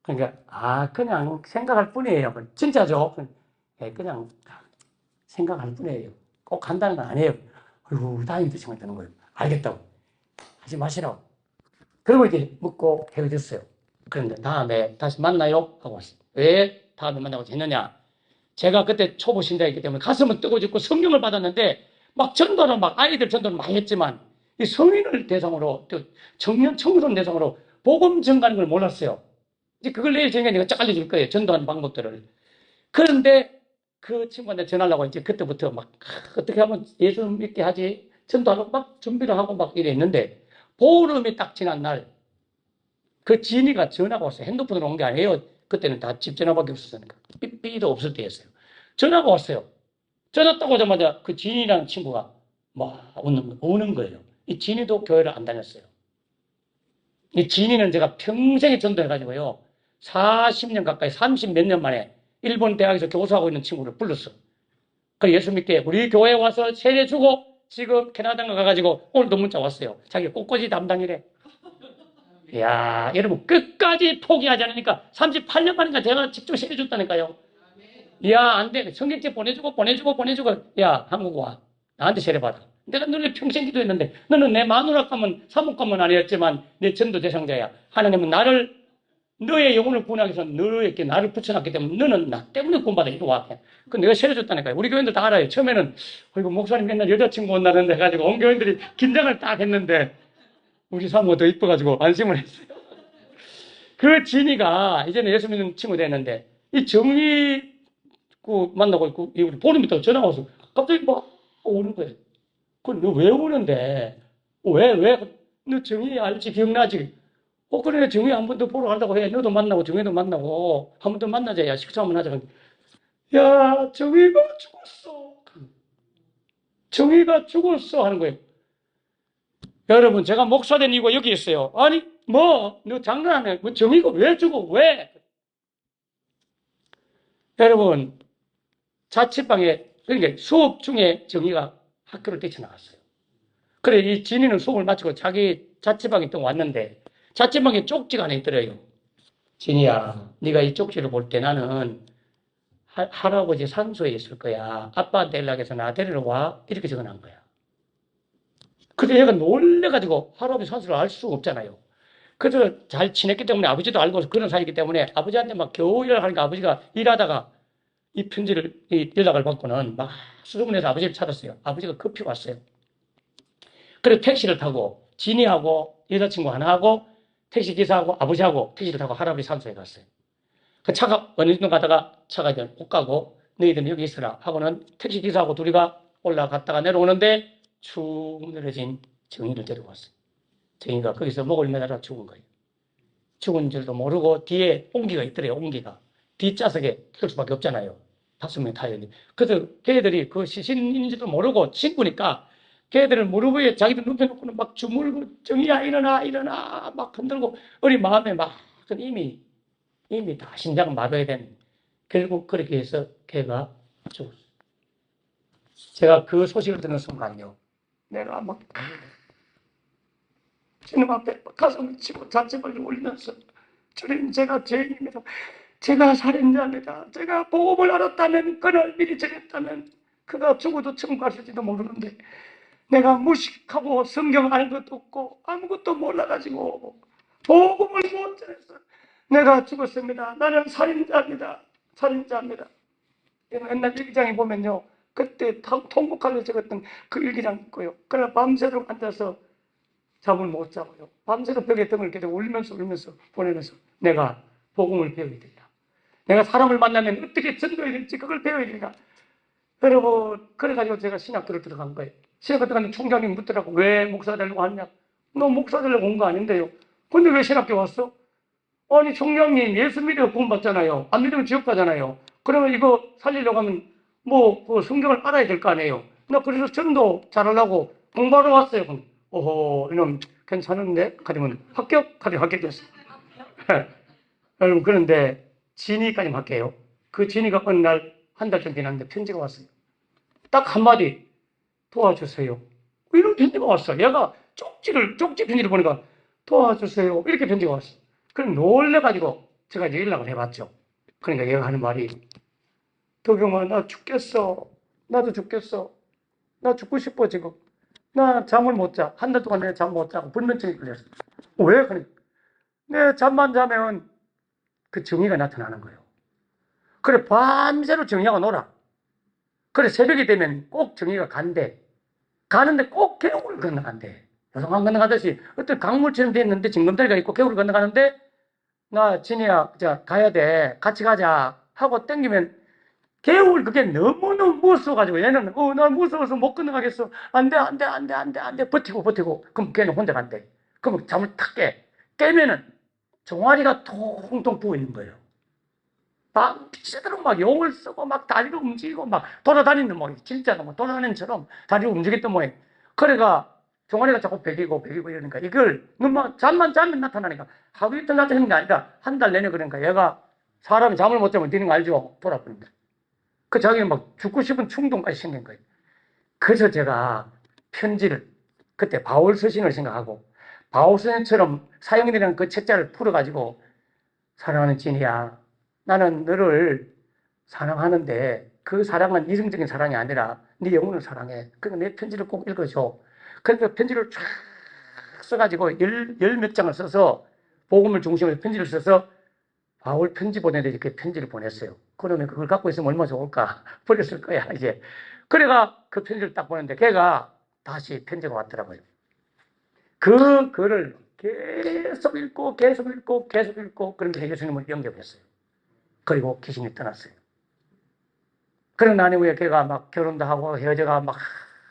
Speaker 1: 그러니까 그냥 생각할 뿐이에요. 진짜죠? 그냥 생각할 뿐이에요. 꼭 한다는 건 아니에요. 아이고 다행히도 생각되는 거예요. 알겠다고 하지 마시라고. 그리고 이제 묻고 헤어졌어요. 그런데 다음에 다시 만나요 하고 왔어요. 왜 다음에 만나고 했느냐? 제가 그때 초보 신자였기 때문에 가슴은 뜨거워졌고 성령을 받았는데 막 전도를 아이들 전도를 많이 했지만 이 성인을 대상으로 또 청년 청소년 대상으로 복음 전가하는 걸 몰랐어요. 이제 그걸 내일 저녁에 내가 쫙 알려줄 거예요. 전도하는 방법들을. 그런데 그 친구한테 전하려고 이제 그때부터 어떻게 하면 예수 믿게 하지? 전도하려고 막 준비를 하고 막 이랬는데 보름이 딱 지난 날 그 지인이가 전화가 왔어요. 핸드폰으로 온 게 아니에요. 그때는 다 집 전화밖에 없었으니까. 삐삐도 없을 때였어요. 전화가 왔어요. 전화 딱 오자마자 그 지인이라는 친구가 막 우는 거예요. 이 지인이도 교회를 안 다녔어요. 이 지인이는 제가 평생에 전도해가지고요. 40년 가까이 30 몇 년 만에 일본 대학에서 교수하고 있는 친구를 불렀어. 그래 예수 믿게 우리 교회에 와서 세례 주고 지금 캐나다 가가지고 오늘도 문자 왔어요. 자기 꽃꽂이 담당이래. 이야 여러분 끝까지 포기하지 않으니까 38년 만인가 제가 직접 세례 줬다니까요. 이야 안 돼. 성경책 보내주고 야 한국 와. 나한테 세례 받아. 내가 너를 평생 기도했는데 너는 내 마누라 가면 사목 가면 아니었지만 내 전도 대상자야. 하나님은 나를 너의 영혼을 구원하기 위해서 너에게 나를 붙여놨기 때문에 너는 나 때문에 구원받아 이리 와. 그 내가 세례 줬다니까요. 우리 교인들 다 알아요. 처음에는 이거 목사님 맨날 여자친구 온다는데 해가지고 온 교인들이 긴장을 딱 했는데 우리 사모가 더 이뻐가지고 안심을 했어요. 그 진이가 이제는 예수 믿는 친구 됐는데 이 정리 만나고 있고 우리 보름 있다가 전화가 와서 갑자기 막 오는 거예요. 너 왜 오는데? 너 정희 알지? 기억나지? 그래, 정희 한 번 더 보러 가려고 해. 너도 만나고, 정희도 만나고, 한 번 더 만나자. 야, 식사 한번 하자. 야, 정희가 죽었어. 정희가 죽었어. 하는 거예요. 여러분, 제가 목사된 이유가 여기 있어요. 아니, 너 장난하네. 정희가 왜 죽어? 왜? 여러분, 자취방에, 그러니까 수업 중에 정희가 학교를 뛰쳐나갔어요. 그래, 이 진이는 수업을 마치고 자기 자취방에 또 왔는데, 자취방에 쪽지가 하나 있더래요. 진이야, 네가 이 쪽지를 볼 때 나는 할아버지 산소에 있을 거야. 아빠한테 연락해서 나 데리러 와. 이렇게 적어놓은 거야. 근데 얘가 놀래가지고 할아버지 산소를 알 수가 없잖아요. 그래서 잘 지냈기 때문에 아버지도 알고 그런 사이기 때문에 아버지한테 막 겨우 연락하니까 아버지가 일하다가 이 편지를, 이 연락을 받고는 막 수소문해서 아버지를 찾았어요. 아버지가 급히 왔어요. 그래서 택시를 타고 진이하고 여자친구 하나하고 택시 기사하고 아버지하고 택시를 타고 할아버지 산소에 갔어요. 그 차가 어느 정도 가다가 차가 이제 못 가고 너희들은 여기 있으라 하고는 택시 기사하고 둘이가 올라갔다가 내려오는데 축 늘어진 정의를 데리고 왔어요. 정의가 거기서 목을 매달아 죽은 거예요. 죽은 줄도 모르고 뒤에 옹기가 있더래요. 옹기가. 뒷좌석에 그럴 수밖에 없잖아요. 5명 타야 되는데. 그래서 걔들이 그 시신인지도 모르고 친구니까 걔들은 무릎 위에 자기들 눕혀놓고는 막 주물고 정의야 일어나 일어나 막 흔들고 우리 마음에 막 이미 다 심장 마비된 결국 그렇게 해서 걔가 죽었어요. 제가 그 소식을 듣는 순간요. 내가 막 주님 앞에 가슴을 치고 자책을 올리면서 주님 제가 죄인입니다. 제가 살인자입니다. 제가 복음을 알았다면 그날 미리 전했다면 그가 죽어도 천국 갔을지도 모르는데 내가 무식하고 성경 아는 것도 없고 아무것도 몰라가지고 복음을 못 전해서 내가 죽었습니다. 나는 살인자입니다. 살인자입니다. 옛날 일기장에 보면요. 그때 통곡하며 적었던 그 일기장 있고요. 그러나 밤새도록 앉아서 잠을 못 자고요. 밤새도록 벽에 등을 계속 울면서 보내면서 내가 복음을 배워야 된다. 내가 사람을 만나면 어떻게 전도해야 될지 그걸 배워야 된다. 여러분, 그래가지고 제가 신학교를 들어간 거예요. 신학교 들어갔는데 총장님 묻더라고. 왜 목사 되려고 하냐? 너 목사 되려고 온 거 아닌데요. 근데 왜 신학교 왔어? 아니, 총장님 예수 믿어 구원 받잖아요. 안 믿으면 지옥 가잖아요. 그러면 이거 살리려고 하면 그 성경을 알아야 될 거 아니에요. 나 그래서 전도 잘하려고 공부하러 왔어요. 오호, 이놈 괜찮은데? 가지면 합격됐어. 여러분, 그런데 진이까지 할게요. 그 진이가 어느 날 한 달 좀 지났는데 편지가 왔어요. 딱 한마디 도와주세요. 이런 편지가 왔어. 얘가 쪽지 편지를 보니까 도와주세요. 이렇게 편지가 왔어. 그럼 놀래가지고 제가 이제 연락을 해봤죠. 그러니까 얘가 하는 말이 덕용아 나 죽겠어. 나도 죽겠어. 나 죽고 싶어 지금. 나 잠을 못 자. 한 달 동안 내가 잠 못 자고 불면증이 걸렸어. 왜? 그래. 내 잠만 자면 그 정의가 나타나는 거예요. 그래 밤새로 정의가 놀아. 그래 새벽이 되면 꼭 정의가 간대. 가는데 꼭 개울을 건너간대. 요상한 건너가듯이 어떤 강물처럼 돼 있는데 징검다리가 있고 개울을 건너가는데 나 진이야 가야 돼. 같이 가자 하고 땡기면 개울 그게 너무너무 무서워가지고 얘는 나 무서워서 못 건너가겠어. 안 돼. 버티고 그럼 걔는 혼자 간대. 그럼 잠을 탁 깨. 깨면은 종아리가 통통 부어 있는 거예요. 밤새도록 막 용을 쓰고 막 다리를 움직이고 막 돌아다니는 모양. 진짜 뭐 돌아다니는 처럼 다리를 움직였던 모양. 그래가 종아리가 자꾸 베기고 이러니까 이걸 너무 잠만 자면 나타나니까 하루 이틀 나타나는 게 아니라 한 달 내내 그러니까 얘가 사람이 잠을 못 자면 되는 거 알죠? 돌아버린다. 그 자기는 막 죽고 싶은 충동까지 생긴 거예요. 그래서 제가 편지를 그때 바울 서신을 생각하고 바울 서신처럼 사형이라는 그 책자를 풀어가지고 사랑하는 진이야. 나는 너를 사랑하는데 그 사랑은 이성적인 사랑이 아니라 네 영혼을 사랑해. 그러니까 내 편지를 꼭 읽어줘. 그래서 편지를 쫙 써가지고 열 몇 장을 써서 복음을 중심으로 편지를 써서 바울 편지 보내는데 이렇게 편지를 보냈어요. 그러면 그걸 갖고 있으면 얼마나 좋을까? 버렸을 거야, 이제. 그래가 그 편지를 딱 보냈는데 걔가 다시 편지가 왔더라고요. 그 글을 계속 읽고 그런데 예수님을 영접했어요. 그리고 귀신이 떠났어요. 그런 난이 후에 걔가 막 결혼도 하고 헤어져가 막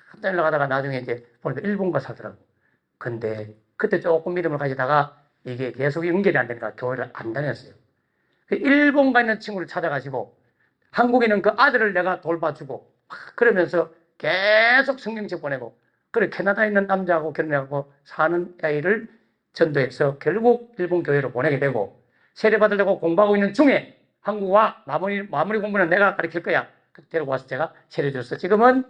Speaker 1: 한달 나가다가 나중에 이제 보니까 일본 가 살더라고. 근데 그때 조금 믿음을 가지다가 이게 계속 연결이 안 되니까 교회를 안 다녔어요. 일본 가 있는 친구를 찾아가지고 한국에는 그 아들을 내가 돌봐주고 그러면서 계속 성경책 보내고 그래 캐나다에 있는 남자하고 결혼하고 사는 아이를 전도해서 결국 일본 교회로 보내게 되고 세례받으려고 공부하고 있는 중에 한국와 마무리 공부는 내가 가르칠 거야. 데리고 와서 제가 세례줬어. 지금은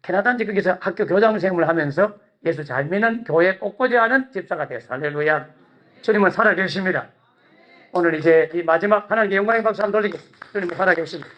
Speaker 1: 캐나다 거기서 학교 교장 선생님을 하면서 예수 잘 믿는 교회 꽃꽂이 하는 집사가 되었어. 할렐루야. 주님은 살아계십니다. 오늘 이제 이 마지막 하나님께 영광의 박수 한번 돌리겠습니다. 주님은 살아계십니다.